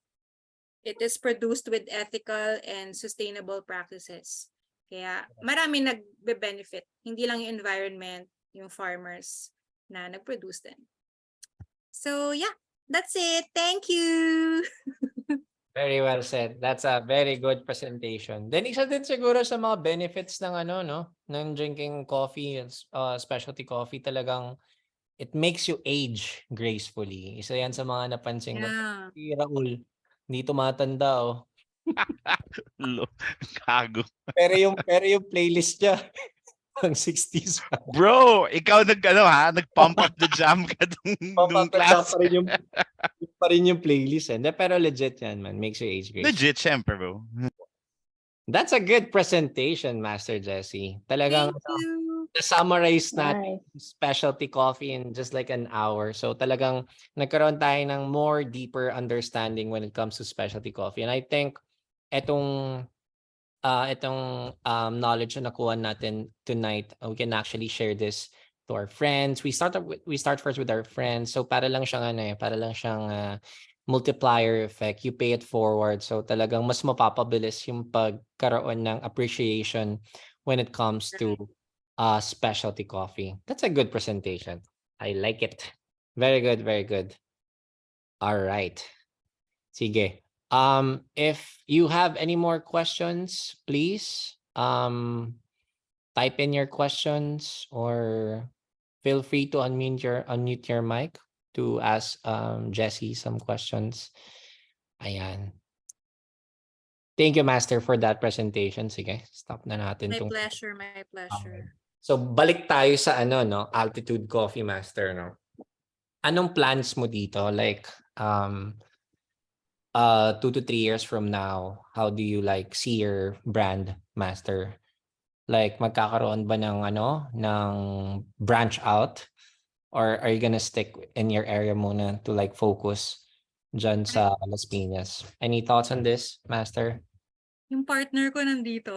it is produced with ethical and sustainable practices. Kaya marami nagbe-benefit. Hindi lang yung environment, yung farmers na nag-produce din. So yeah, that's it. Thank you! Very well said. That's a very good presentation. Then isa din siguro sa mga benefits ng ng drinking coffee, specialty coffee, talagang it makes you age gracefully. Isa yan sa mga napansin ko. Si Raul, hindi tumatanda Kago. Pero yung playlist niya pang 60s pa. Bro, ikaw nag-pump up the jam ka nung class. Pa rin yung playlist Pero legit yan, man. Makes you age gracefully. Legit, syempre, bro. That's a good presentation, Master Jessie. Talagang summarize natin specialty coffee in just like an hour. So talagang nagkaroon tayo ng more deeper understanding when it comes to specialty coffee. And I think etong knowledge na nakuha natin tonight, we can actually share this to our friends. We start first with our friends. So para lang siyang multiplier effect. You pay it forward. So talagang mas mapapabilis yung pagkaroon ng appreciation when it comes to specialty coffee. That's a good presentation. I like it. Very good, very good. All right. Sige. If you have any more questions, please type in your questions or feel free to unmute your mic to ask Jessie some questions. Ayan. Thank you, Master, for that presentation. Sige, stop na natin My tong. pleasure, my pleasure. So balik tayo sa Altitude Coffee, Master, no? Anong plans mo dito? Like 2 to 3 years from now, how do you like see your brand, Master? Like magkakaroon ba ng ng branch out, or are you gonna stick in your area muna to like focus dyan sa Las Piñas? Any thoughts on this, Master? Yung partner ko nandito.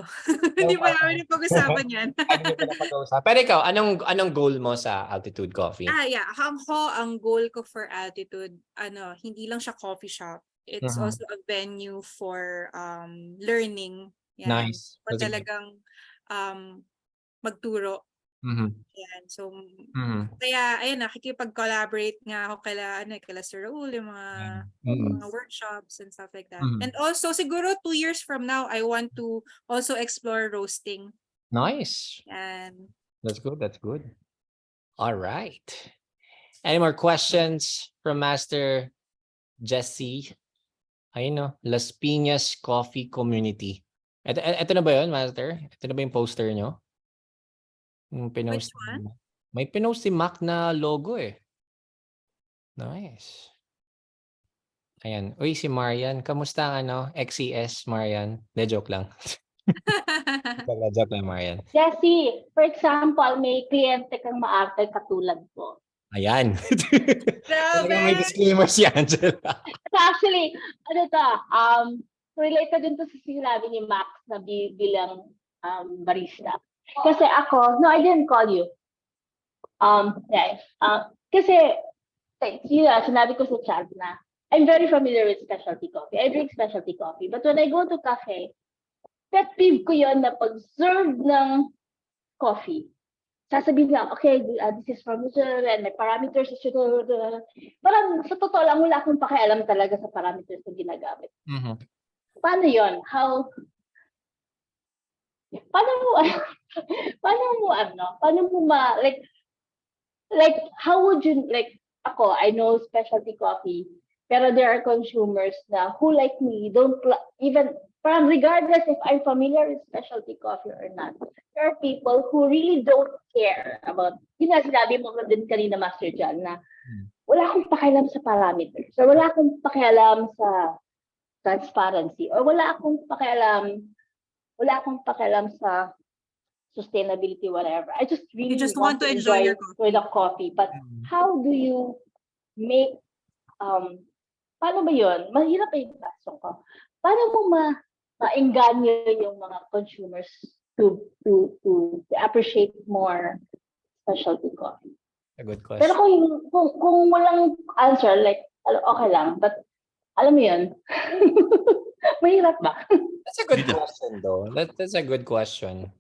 Hindi pa namin pag-usapan yan. Pero ikaw, anong goal mo sa Altitude Coffee? Yeah. Ang goal ko for Altitude, hindi lang siya coffee shop. It's also a venue for learning. Yan. Nice. O talagang magturo. Yan. So, kaya, ayun, nakikipag-collaborate nga ako kala Sir Raul, yung mga workshops and stuff like that. And also, siguro 2 years from now, I want to also explore roasting. Nice. Yan. That's good. That's good. All right. Any more questions from Master Jessie? Ayun, Las Piñas Coffee Community. Ito na ba yun, Master? Ito na ba yung poster nyo? Which one? May pinost si Mac na logo eh. Nice. Ayan. Uy, si Marian. Kamusta ang XCS, Marian? De, joke lang. Joke lang, Marian. Jessie, for example, may kliyente kang maarte katulad ko. Ayan. Grabe! May disclaimer si Angela. Actually, related din to sa sinabi ni Max na bilang barista. Kasi ako, no, I didn't call you. Kasi, sinabi ko sa chat na, I'm very familiar with specialty coffee. I drink specialty coffee. But when I go to cafe, pet peeve ko yun na pag-serve ng coffee, sasabihin lang, okay, this is from user and may parameters. Parang sa totoo lang, wala akong pakialam talaga sa parameters na ginagamit. Paano yun? Paano mo how would you, ako, I know specialty coffee, pero there are consumers na who like me don't even, regardless if I'm familiar with specialty coffee or not, there are people who really don't care about, sinabi mo din kanina, Master John, na wala akong pakialam sa parameters, or wala akong pakialam sa transparency, or wala akong pakialam sa sustainability, whatever. I just really want to enjoy your coffee. The coffee. But how do you make, paano ba yun? Mahirap yung pasok ko. Paano mo maengganyo yung mga consumers to appreciate more specialty coffee? A good question. Pero kung walang answer, okay lang. But alam mo yun, mahirap ba? That's a good question, though. That's a good question.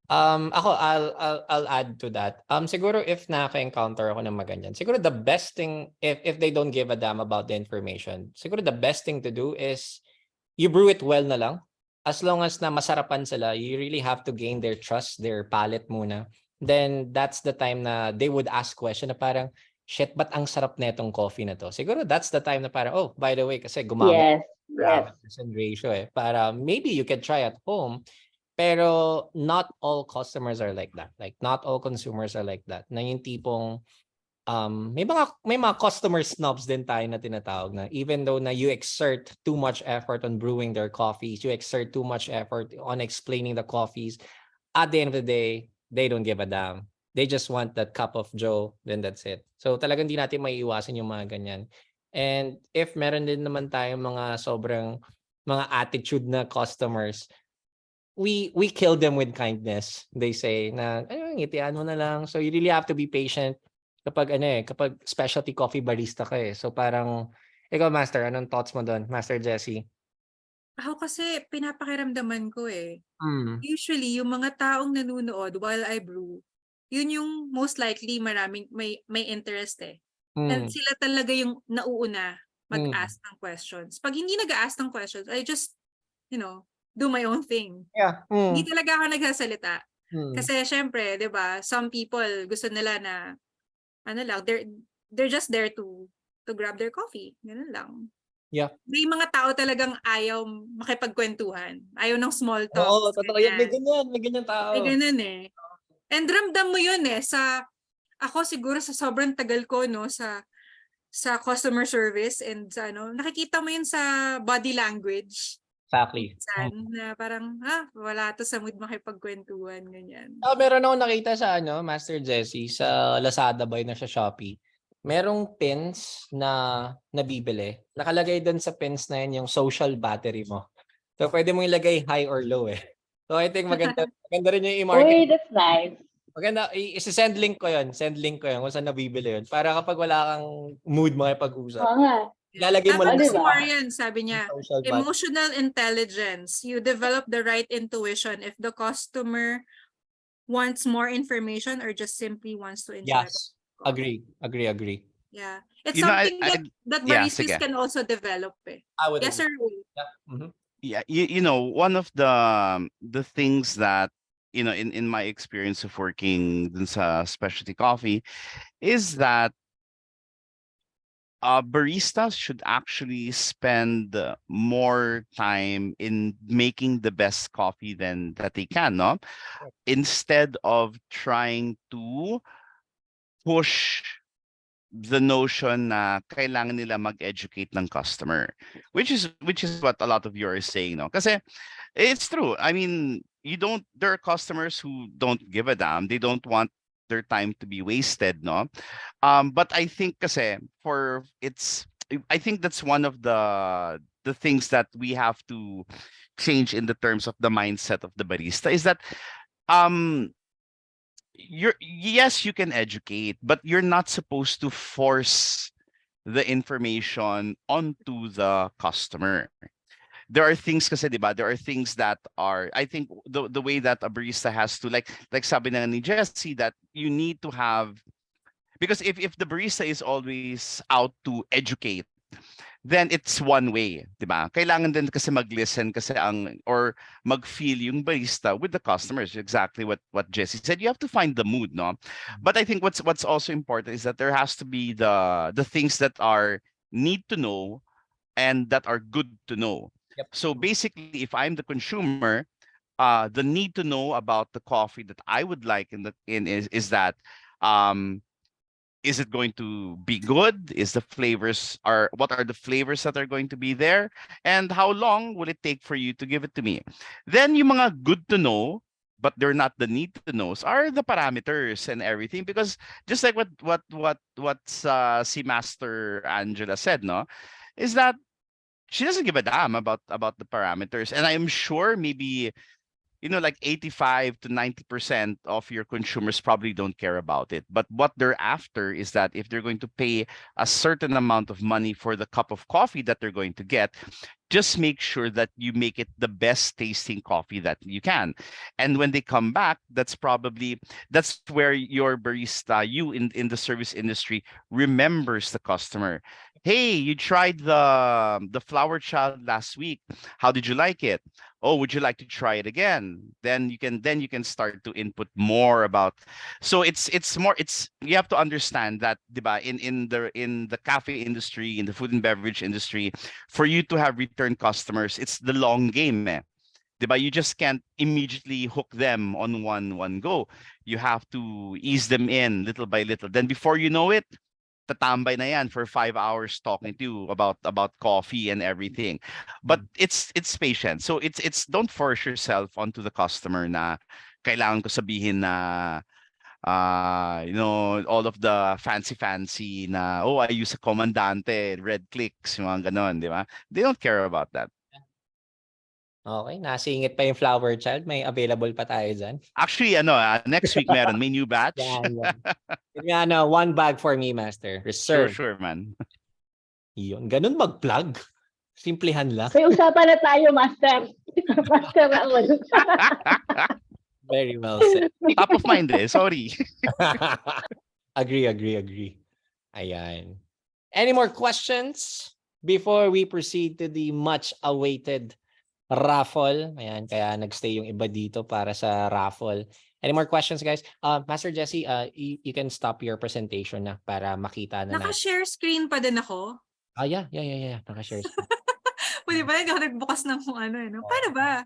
Ako, I'll add to that. Siguro if naka-encounter ako ng maganyan, siguro the best thing, if they don't give a damn about the information, siguro the best thing to do is you brew it well na lang. As long as na masarapan sila, you really have to gain their trust, their palate muna. Then that's the time na they would ask question na parang, shit, ba't ang sarap na itong coffee na to? Siguro that's the time na parang, oh, by the way, kasi gumamit percent ratio eh. Para maybe you can try at home, pero not all customers are like that. Like not all consumers are like that. Na yung tipong may mga customer snobs din tayo na tinatawag na even though na you exert too much effort on brewing their coffees, you exert too much effort on explaining the coffees, at the end of the day, they don't give a damn. They just want that cup of Joe, then that's it. So talagang di natin maiiwasan yung mga ganyan. And if meron din naman tayong mga sobrang mga attitude na customers, we kill them with kindness. They say na ngitian mo na lang. So you really have to be patient kapag kapag specialty coffee barista ka eh. So parang Ikaw, Master, anong thoughts mo doon, Master Jesse? Ako kasi pinapakiramdaman ko Mm. Usually, yung mga taong nanonood while I brew, yun yung most likely maraming may interest And Mm. sila talaga yung nauuna Mm. mag-ask ng questions. Pag hindi nag-ask ng questions, I just, do my own thing. Yeah. Hindi Mm. talaga ako nagsasalita. Mm. Kasi syempre, 'di ba, some people gusto nila na ano lang, they're just there to grab their coffee. Ganun lang. Yeah. May mga tao talagang ayaw makipagkwentuhan. Ayaw ng small Oo, talks. totoo yan. May Ganyan. ganyan. May ganyan May tao. ganun And ramdam mo yun ako siguro sa sobrang tagal ko, no, sa customer service and sa nakikita mo yun sa body language. Exactly. Minsan, na parang, wala to sa mood makipagkwentuhan, ganyan. Meron akong nakita sa Master Jesse, sa Lazada ba yun na sa Shopee. Merong pins na nabibili. Nakalagay doon sa pins na yun yung social battery mo. So pwede mong ilagay high or low So I think maganda rin yung i-market. Uy, that's nice. Maganda, i-send link ko yun. Send link ko yun kung saan nabibili yun. Para kapag wala kang mood makipag-usap. Oo nga. Ilalagay mo lang Tapos diba? more yan, sabi niya, social battery. emotional intelligence. You develop the right intuition if the customer wants more information or just simply wants to enjoy. Yes. Agree. Yeah. It's You know, something that baristas sige. can also develop I would Yes, sir. agree. Yeah. Mm-hmm. Yeah, you know, one of the things that, you know, in my experience of working dun sa specialty coffee is that baristas should actually spend more time in making the best coffee that they can, no? Instead of trying to push the notion na kailangan nila mag-educate ng customer, which is what a lot of you are saying, no? Kasi it's true. I mean, there are customers who don't give a damn. They don't want their time to be wasted, no? But I think kasi I think that's one of the things that we have to change in the terms of the mindset of the barista is that yes, you can educate, but you're not supposed to force the information onto the customer. There are things kasi, diba? There are things that are, I think the way that a barista has to, like sabi na ni Jessie, that you need to have, because if the barista is always out to educate, then it's one way, diba? Kailangan din kasi mag-listen kasi or mag-feel yung barista with the customers. Exactly what Jessie said. You have to find the mood, no? But I think what's also important is that there has to be the things that are need to know and that are good to know. Yep. So basically, if I'm the consumer, the need to know about the coffee that I would like is that is it going to be good? What are the flavors that are going to be there? And how long will it take for you to give it to me? Then yung mga good to know, but they're not the need to knows, are the parameters and everything. Because just like what si Master Angela said, no, is that she doesn't give a damn about the parameters. And I'm sure maybe, you know, like 85 to 90% of your consumers probably don't care about it. But what they're after is that if they're going to pay a certain amount of money for the cup of coffee that they're going to get, just make sure that you make it the best tasting coffee that you can. And when they come back, that's where your barista, you in the service industry, remembers the customer. Hey, you tried the flower child last week. How did you like it? Oh, would you like to try it again? Then you can start to input more about. So it's you have to understand that, diba, in the cafe industry, in the food and beverage industry, for you to have return customers, it's the long game, diba? You just can't immediately hook them on one go. You have to ease them in little by little. Then before you know it, tatambay na yan for 5 hours talking to you about coffee and everything. But it's patient. So it's don't force yourself onto the customer na kailangan ko sabihin na you know, all of the fancy na, oh, I use a comandante, red clicks, yung mga ganon, di ba? They don't care about that. Okay, nasingit pa yung flower child. May available pa tayo dyan. Actually, next week may new batch. Yan. 1 bag for me, Master. Reserve. Sure, man. Yun. Ganun mag-plug. Simplihan lang. May usapan na tayo, Master. Master Raul. Very well said. Top of mind sorry. Agree. Ayan. Any more questions before we proceed to the much-awaited raffle? Ayan, kaya nagstay yung iba dito para sa raffle. Any more questions, guys? Master Jesse, you can stop your presentation na para makita na natin. Naka-share screen pa din ako. Yeah. Naka-share screen. Pwede ba? Hindi ako nagbukas ng kung ano. No? Paano ba?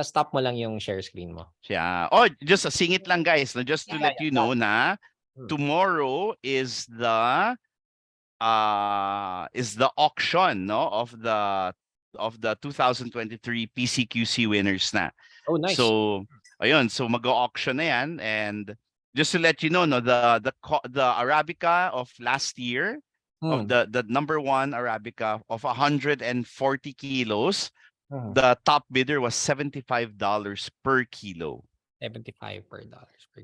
Stop mo lang yung share screen mo. Yeah. Just singit lang guys, no? Just to let you know na tomorrow is the auction, no, of the 2023 PCQC winners na. Oh, nice. So ayun, so mag-auction na yan, and just to let you know, no, the Arabica of last year, of the number 1 Arabica of 140 kilos, the top bidder was $75 per kilo. $75 per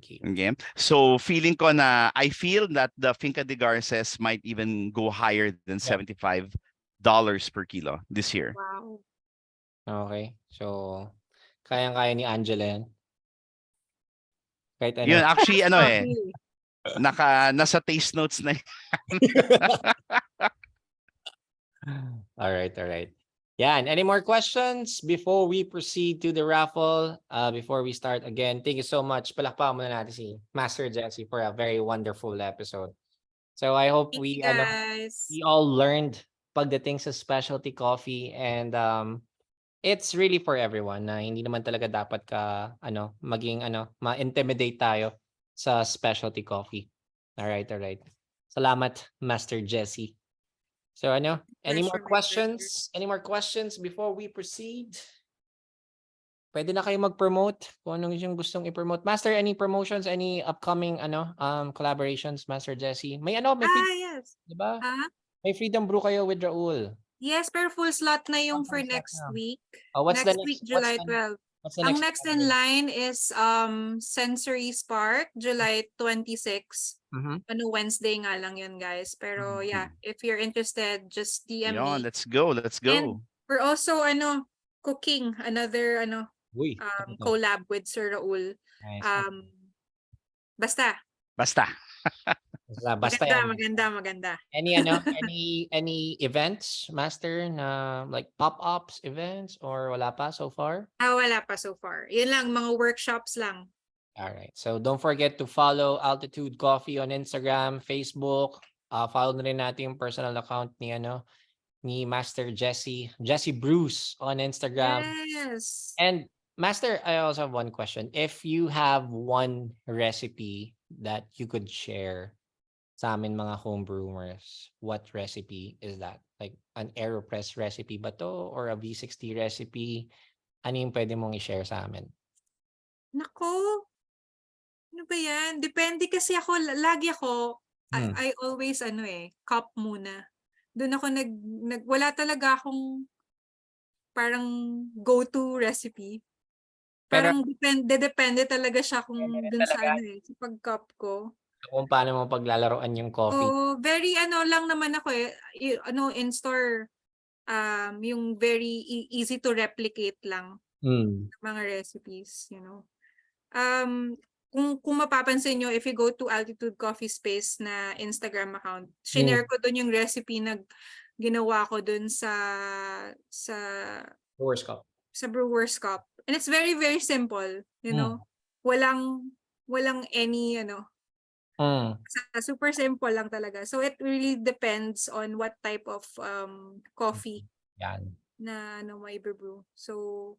kilo. Okay. So I feel that the Finca de Garces might even go higher than $75 per kilo this year. Wow. Okay. So, kayang-kaya ni Angela yan. Kahit ano. Yun, actually, nasa taste notes na yun. All right. Yan. Any more questions before we proceed to the raffle? Before we start again, thank you so much. Palakpakan muna natin si Master Jesse for a very wonderful episode. So I hope we all learned pagdating sa specialty coffee, and it's really for everyone na hindi naman talaga dapat maging ma-intimidate tayo sa specialty coffee. All right. Salamat, Master Jesse. So any more questions? Any more questions before we proceed? Pwede na kayo mag-promote kung anong yung gustong i-promote. Master, any promotions, any upcoming collaborations, Master Jesse? May yes. Diba? May Freedom Brew kayo with Raul. Yes, pero full slot na yung for next week. What's next week, July 12. Ang next in line is Sensory Spark, July 26. Wednesday nga lang yun, guys. Pero yeah, if you're interested, just DM me. Let's go. And we're also cooking another collab with Sir Raul. Nice. Basta. Maganda. Any events, Master, na like pop-ups events, or wala pa so far? Wala pa so far. Yun lang, mga workshops lang. All right. So don't forget to follow Altitude Coffee on Instagram, Facebook. Follow na rin natin yung personal account ni Master Jesse Bruce on Instagram. Yes. And Master, I also have one question. If you have one recipe that you could share sa amin mga homebrewers, what recipe is that? Like an AeroPress recipe ba to, or a V60 recipe? Ano yung pwede mong i-share sa amin? Nako, ano ba yan? Depende kasi lagi ako, I always cup muna. Doon ako wala talaga akong parang go-to recipe. Parang depende talaga siya kung dun sa sa pag-cup ko. Kung paano mo paglalaroan yung coffee. Oh, very lang naman ako in store, yung very easy to replicate lang mga recipes, Kung mapapansin nyo, if you go to Altitude Coffee Space na Instagram account, shinare ko dun yung recipe na ginawa ko dun sa Brewers Cup. Sa Brewers Cup. And it's very, very simple, Walang any, super simple lang talaga. So it really depends on what type of coffee na may brew. So,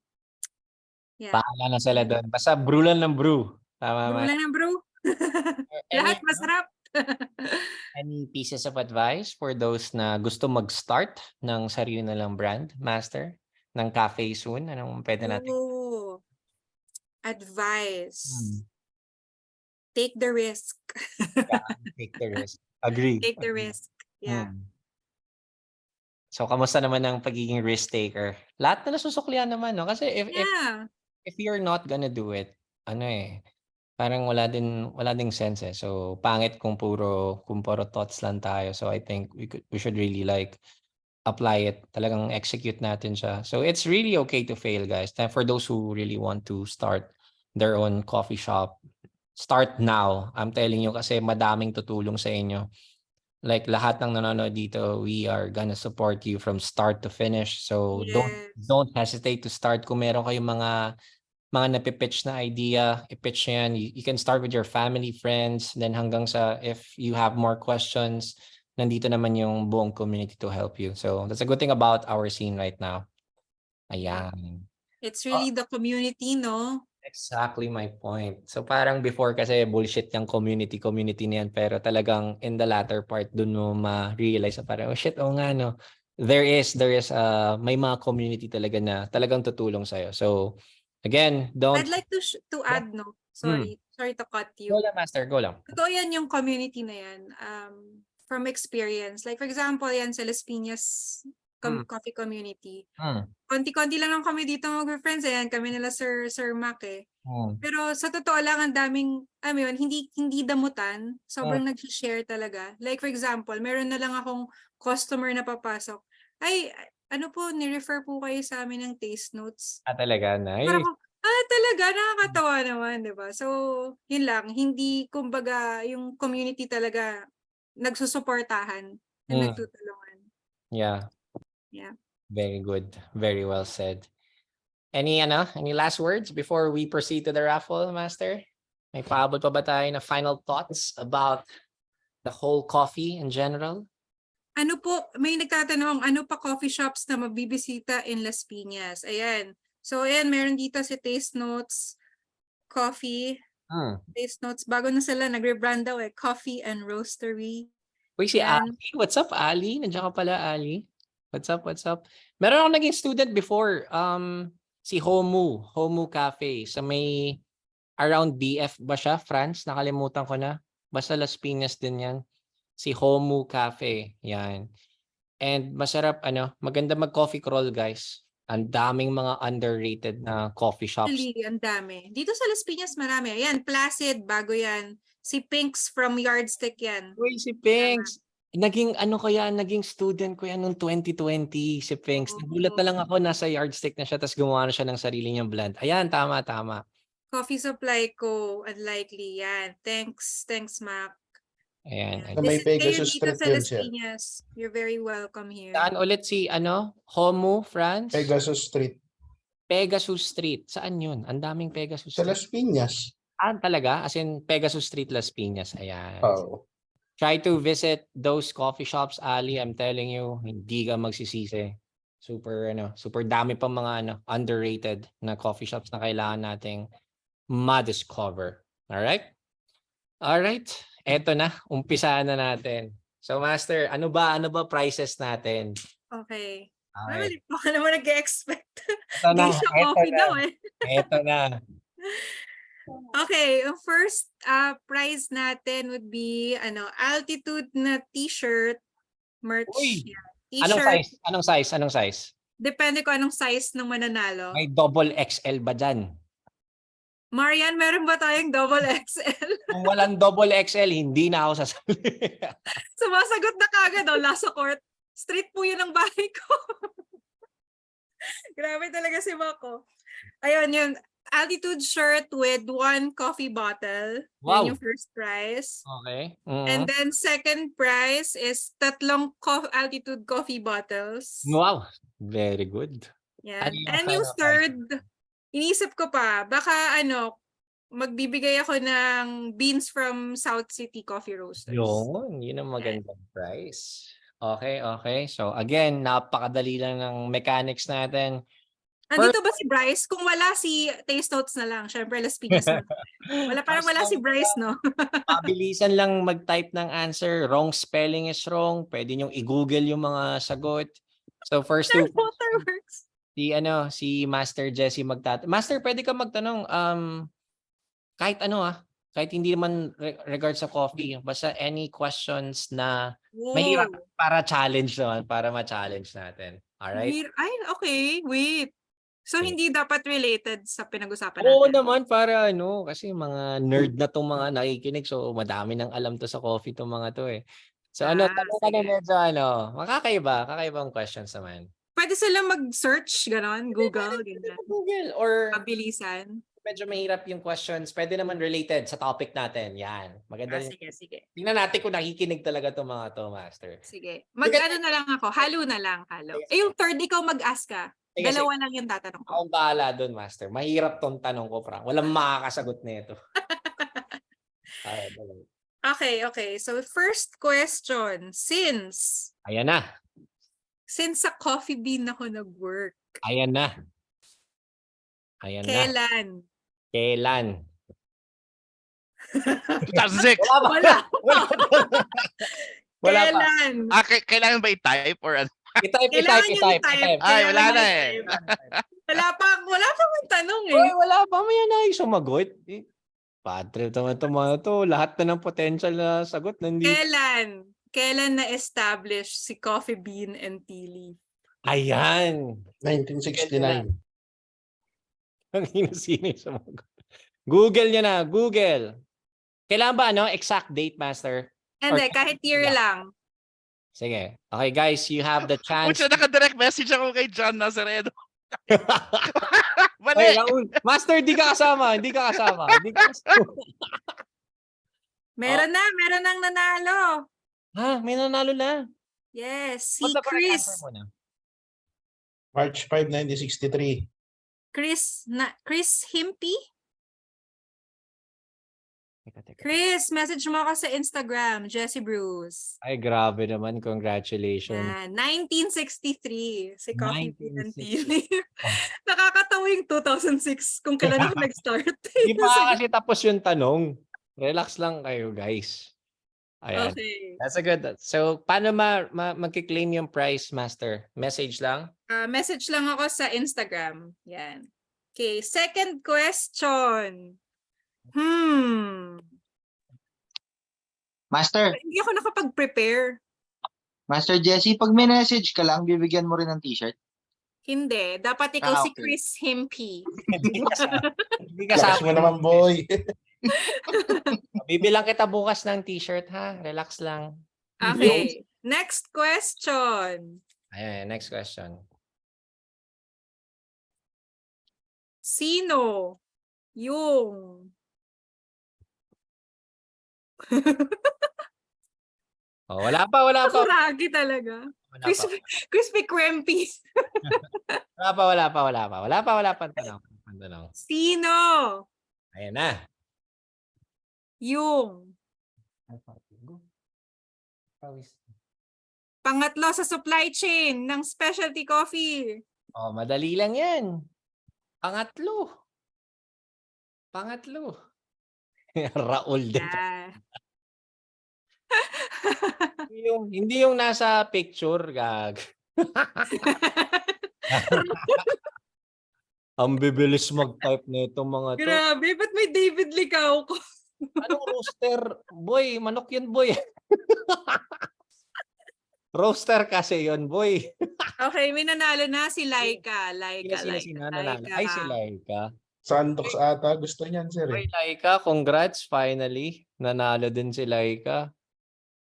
yeah. Paala na sila doon. Basta brew lang ng brew. Tama brew lang ng brew. Lahat masarap. Any pieces of advice for those na gusto mag-start ng sarili nilang brand, Master? Ng cafe soon? Anong pwede natin? Advice. Take the risk. Take the risk. Agree. Take the risk. Yeah. So, kamusta naman ang pagiging risk taker? Lahat na nasusuklian naman, no? Kasi if you're not gonna do it, Parang wala ding sense eh. So pangit kung puro thoughts lang tayo. So I think we should really like apply it. Talagang execute natin siya. So it's really okay to fail, guys. And for those who really want to start their own coffee shop, start now. I'm telling you kasi madaming tutulong sa inyo. Like lahat ng nanonood dito, we are gonna support you from start to finish. So Yes. don't hesitate to start. Kung meron kayong mga napipitch na idea, i-pitch nyo yan. You can start with your family, friends, then hanggang sa if you have more questions, nandito naman yung buong community to help you. So that's a good thing about our scene right now. Ayan. It's really the community, no? Exactly my point. So parang before kasi bullshit yung community na yan, pero talagang in the latter part dun mo ma-realize na parang, oh shit, oh nga no. There is may mga community talaga na talagang tutulong sa'yo. So again, I'd like to add, no? Sorry to cut you. Go lang, Master. Go lang. Totoo yan yung community na yan. From experience. Like for example, yan sa Las Piñas coffee community. Konti-konti lang kami dito mag-friends. Ayan, kami nila Sir Mac eh. Pero sa totoo lang, ang daming, hindi damutan. Sobrang nag-share talaga. Like for example, meron na lang akong customer na papasok. Ay, ano po, ni-refer po kayo sa amin ng taste notes. Talaga, nice. Parang, talaga, nakakatawa naman, di ba? So, yun lang. Hindi, kumbaga, yung community talaga nagsusuportahan and nagtutulungan. Yeah. Yeah. Very good. Very well said. Any last words before we proceed to the raffle, Master? May paabot pa ba tayo na final thoughts about the whole coffee in general? Ano po, may nagtatanong, ano pa coffee shops na mabibisita in Las Piñas? Ayan. So, ayan, meron dito si Taste Notes Coffee. Taste Notes. Bago na sila, nagre-brand daw eh. Coffee and Roastery. Wait, si Yan. Ali. What's up, Ali? Nandiyan ka pala, Ali. What's up? Meron ako naging student before. Si Homu Cafe. Sa may around BF ba siya? France? Nakalimutan ko na. Basta Las Piñas din yan. Si Homu Cafe. Yan. And masarap, maganda mag-coffee crawl, guys. Ang daming mga underrated na coffee shops. Actually, ang dami. Dito sa Las Piñas marami. Ayan, Placid, bago yan. Si Pinks from Yardstick yan. Uy, si Pinks. Naging student ko yan noong 2020, si Pinks. Nagulat na lang ako, nasa Yardstick na siya, tapos gumawa na siya ng sarili niyang blend. Ayan, tama. Coffee Supply Co. Unlikely. Yan. Thanks, Mac. Ayan. Sa may Pegasus Dito Street sa yun, Las sir. Piñas. You're very welcome here. Saan ulit si, Homu, France? Pegasus Street. Pegasus Street. Saan yun? Ang daming Pegasus Sa Street. Las Piñas. Talaga? As in, Pegasus Street, Las Piñas. Ayan. Oo. Try to visit those coffee shops, Ali. I'm telling you, hindi ka magsisisi. Super dami pa mga underrated na coffee shops na kailangan nating ma-discover. Alright? Eto na, umpisahan na natin. So, Master, ano ba prices natin? Okay. Alright. Baka naman nag-expect. Ito na, Geisha coffee daw eh. Eto na. Okay, ang first prize natin would be Altitude na t-shirt merch. Uy! Yeah. Anong size? Depende ko anong size ng mananalo. May double XL ba dyan? Marian, meron ba tayong double XL? Kung walang double XL, hindi na ako sasali. Sumasagot na kagad Lasa Court. Street po yun ang bahay ko. Grabe talaga si Mako. Ayun, yun. Altitude shirt with 1 coffee bottle. Wow. Yun yung first prize. Okay. And then second prize is 3 Altitude coffee bottles. Wow. Very good. Yan. And yung third, inisip ko pa, baka magbibigay ako ng beans from South City Coffee Roasters. Yun ang magandang price. Okay. So again, napakadali lang ng mechanics natin. Andito ba si Bryce? Kung wala, si Taste Notes na lang. Siyempre, Las Piñas na. Wala si Bryce, no? Mabilisan lang mag-type ng answer. Wrong spelling is wrong. Pwede niyong i-google yung mga sagot. So first two, Waterworks. si Master Jesse Master, pwede ka magtanong kahit kahit hindi naman regard sa coffee, basta any questions na mahirap para challenge naman, para ma-challenge natin. Alright? Ay, okay. Wait. So, Okay. hindi dapat related sa pinag-usapan Oo natin. naman, para kasi mga nerd na tong mga nakikinig. So, madami nang alam to sa coffee tong mga to eh. So, tanong ka na Sige. medyo kakaibang questions naman. Pwede sila mag-search, ganon, Google, ganyan. Google or Pabilisan. medyo mahirap yung questions. Pwede naman related sa topic natin. Yan. Maganda rin. Sige. Tingnan natin kung nakikinig talaga tong mga to, Master. Sige. Mag-ano na lang ako. Halo na lang, halo. Sige. Yung third, ikaw mag-ask ka. Sige, Dalawa lang yung tatanong ko. Akong bahala doon, Master. Mahirap tong tanong ko, Frank. Walang makakasagot nito. Okay. So, first question. Ayan na. Since sa Coffee Bean ako nag-work, Ayan na. kailan? Kailan? 2006. Wala. Wala pa. Kailan? Kailangan ba i-type or ano? Kailangan yung type. Ay, wala na Kailangan eh. yung type. Wala pa yung tanong eh. Oy, wala pa. Maya na yung sumagot. Bad trip naman ito mga to. Lahat na ng potential na sagot nandito. Kailan na-establish si Coffee Bean and Tea Leaf? Ayan. 1969. Ang sino sumagot. Google niya na. Google. Kailan ba exact date, Master? Hindi, kahit year lang. Sige. Okay, guys, you have the chance. Pucha, naka-direct message ako kay John Nazaredo. Ay, Mali. Raul. Master, di ka kasama. Meron nang nanalo. Ha? May nanalo na. Yes, si What's the correct Chris. answer mo na? March 5, 1963. Chris Himpy? Teka. Chris, message mo ako sa Instagram, Jessie Bruce. Ay, grabe naman. Congratulations. 1963. Si Coffee Bean and 1963. Tea Leaf. Nakakatawa yung 2006 kung kailan ako nag-start. Di pa kasi tapos yung tanong. Relax lang kayo, guys. Ayan. Okay. That's a good. So, paano magki-claim yung prize, Master? Message lang? Message lang ako sa Instagram. Yan. Okay, second question. Master, Hindi ako nakapag-prepare. Master Jesse, pag may message ka lang, bibigyan mo rin ng t-shirt. Hindi. Dapat ikaw si Okay. Chris Himpy. Hindi Lakas mo naman, boy. Bibilang kita bukas ng t-shirt, ha? Relax lang. Okay. Next question. Ayan, next question. Sino yung Wala pa. Kuragi talaga? Crispy Krempy. Wala pa tanong. Sino Ayan na. yung pangatlo sa supply chain ng specialty coffee? Madali lang yan. Pangatlo. Raul din. Yeah. Hindi yung nasa picture, gag. Ang bibilis mag-type na itong mga to. Grabe, ba't may David Licao ko? Anong roaster? Boy, manok yun, boy. Roaster kasi yun, boy. Okay, may nanalo na si Laika. Sino nanalo? Ay, si Laika. Sandox ata. Gusto niyan, sir. Ay, Laika, congrats. Finally, nanalo din si Laika.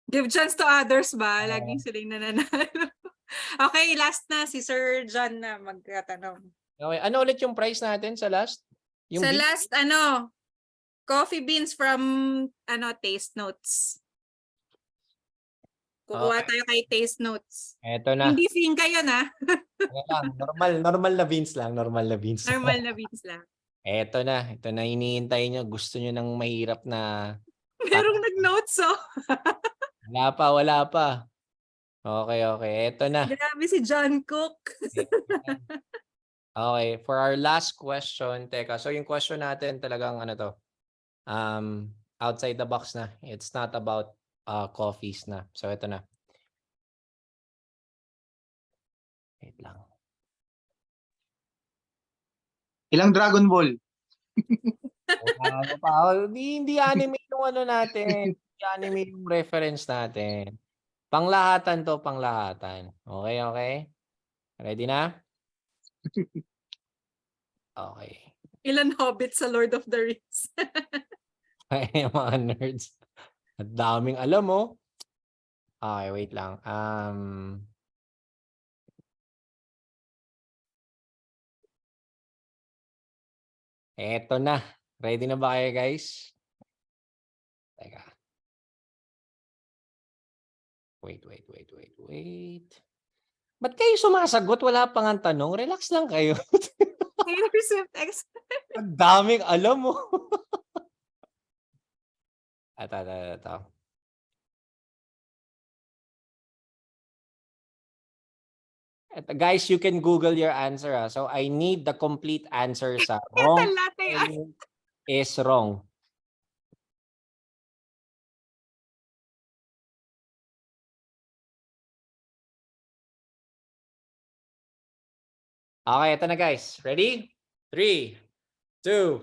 Give chance to others ba? Laging sila yung nananalo. Okay, last na. Si Sir John na magtatanong. Okay, ano ulit yung price natin sa last? Sa last, coffee beans from, Taste Notes. Kukuha tayo kay Taste Notes. Eto na. Hindi finka yun, ha? Normal na beans lang. Normal na beans lang. Ito na hinihintay nyo. Gusto nyo ng mahirap na... Merong nag-notes, oh. Wala pa. Okay. Ito na. Grabe si John Cook. Okay, for our last question, so yung question natin talagang outside the box na. It's not about coffees na. So ito na. Wait lang. Ilang Dragon Ball? Hindi anime yung natin. Hindi anime yung reference natin. Panglahatan to, panglahatan. Okay? Ready na? Okay. Ilan hobbit sa Lord of the Rings? Ay, mga nerds. At daming alam mo. Okay, wait lang. Eto na. Ready na ba kayo, guys? Teka. Wait. Ba't kayo sumasagot? Wala pang ang tanong. Relax lang kayo. Taylor Swift expert. Ang daming alam mo. Ito. Guys, you can Google your answer. So I need the complete answer sa wrong is wrong. Okay, ito na guys. Ready? 3, 2,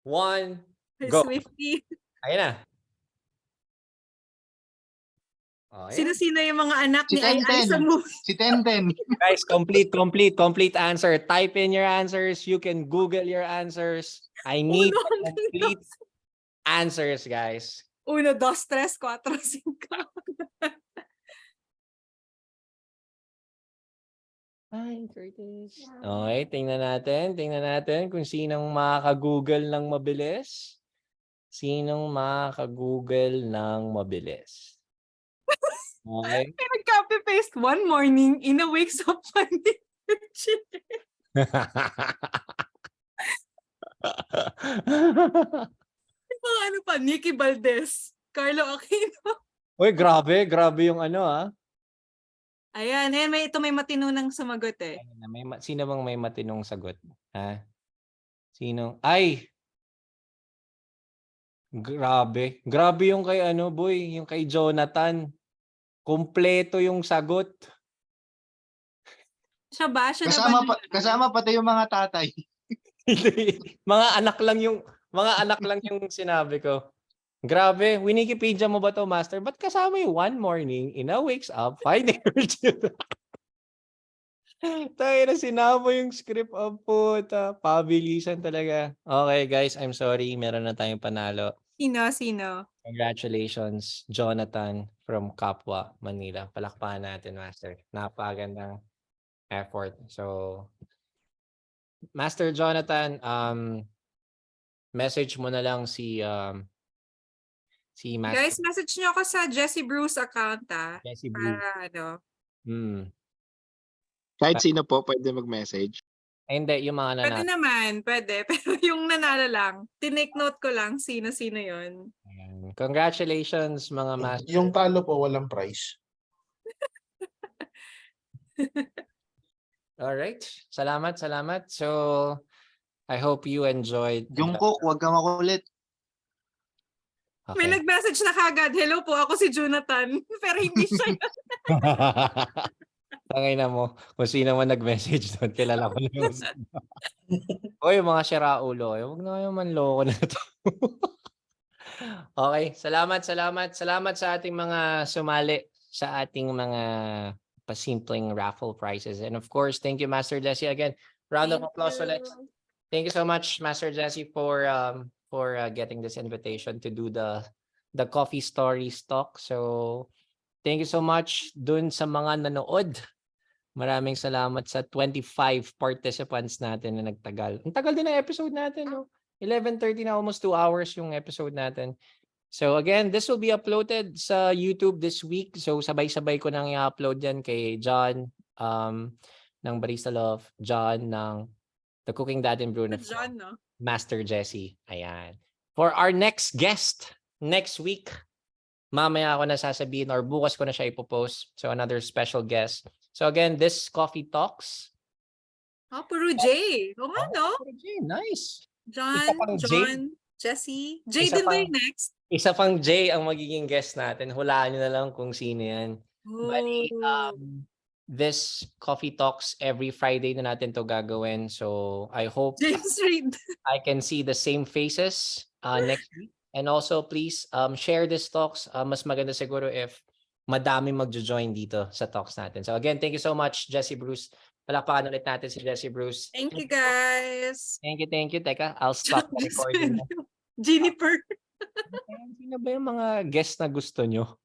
1, go. Swiftie. Ayun na. Oh, ayan. Sino-sino yung mga anak Si ni Ai Ai sa Tenten. movie? Si Tenten. Guys, complete answer. Type in your answers. You can Google your answers. I need complete answers, guys. 1, 2, 3, 4, 5. Hi, Curtis. Okay, tingnan natin kung sinong makaka-Google ng mabilis. Sinong makaka-Google ng mabilis? Okay. Nag-copy-paste one morning, Ina wakes up funny. Mga ano pa, Nikki Valdez, Carlo Aquino. Uy, grabe yung ano Ayan, may matinunang sumagot eh. Sino bang may matinong sagot? Ha? Sino? Ay! Grabe yung kay boy, yung kay Jonathan. Kompleto yung sagot. Siya ba? Siya na ba? Kasama pati yung mga tatay. mga anak lang yung sinabi ko. Grabe, Wikipedia mo ba to, Master? Ba't kasama yung one morning, Ina wakes up, finding her children? Tayo na sinama yung script of puta. Pabilisan talaga. Okay, guys, I'm sorry. Meron na tayong panalo. Sino? Congratulations, Jonathan from Kapwa, Manila. Palakpakan natin, Master. Napakagandang effort. So, Master Jonathan, message mo na lang si Master. Guys, message nyo ako sa Jessie Bruce account Jessie Bruce. para Kahit sino po pwede mag-message. Hindi, yung mga nanalo. Pwede naman, pwede. Pero yung nanalo lang, tinake note ko lang sino-sino yun. Congratulations, mga Master. Yung talo po, walang prize. Alright. Salamat. So, I hope you enjoyed. Jungkook, huwag ka makulit. Okay. May nag-message na kagad, hello po, ako si Jonathan. Pero hindi siya yun. Tangay na mo. Kung sino man nag-message doon, kilala ko na yung Oy, mga siraulo. Huwag na kayo manloko na ito. Okay. Salamat sa ating mga sumali sa ating mga pasimpleng raffle prizes. And of course, thank you, Master Jessie. Again, round of applause ulit. Thank you so much, Master Jessie, for getting this invitation to do the coffee stories talk. So, thank you so much dun sa mga nanood. Maraming salamat sa 25 participants natin na nagtagal. Ang tagal din ng episode natin, no? 11:30 na, almost 2 hours yung episode natin. So again, this will be uploaded sa YouTube this week. So sabay-sabay ko nang i-upload yan kay John ng Barista Love, John ng The Cooking Dad and Bruno, John, no? Master Jessie. Ayan. For our next guest, next week, mamaya ako na sasabihin or bukas ko na siya ipopost. So another special guest. So again, this Coffee Talks. Puro J. O nga, no? Puro J. Nice. John, Jessie. J din ba yung next? Isa pang J ang magiging guest natin. Hulaan nyo na lang kung sino yan. Bali, this Coffee Talks every Friday na natin to gagawin. So I hope James Reid. I can see the same faces next week. And also, please share this talks. Mas maganda siguro if madami magjo-join dito sa talks natin. So again, thank you so much, Jessie Bruce, Palakpakan ulit natin si Jessie Bruce. Thank you, guys. Thank you. Teka, I'll stop the recording. Juniper. Sino ba yung mga guests na gusto nyo?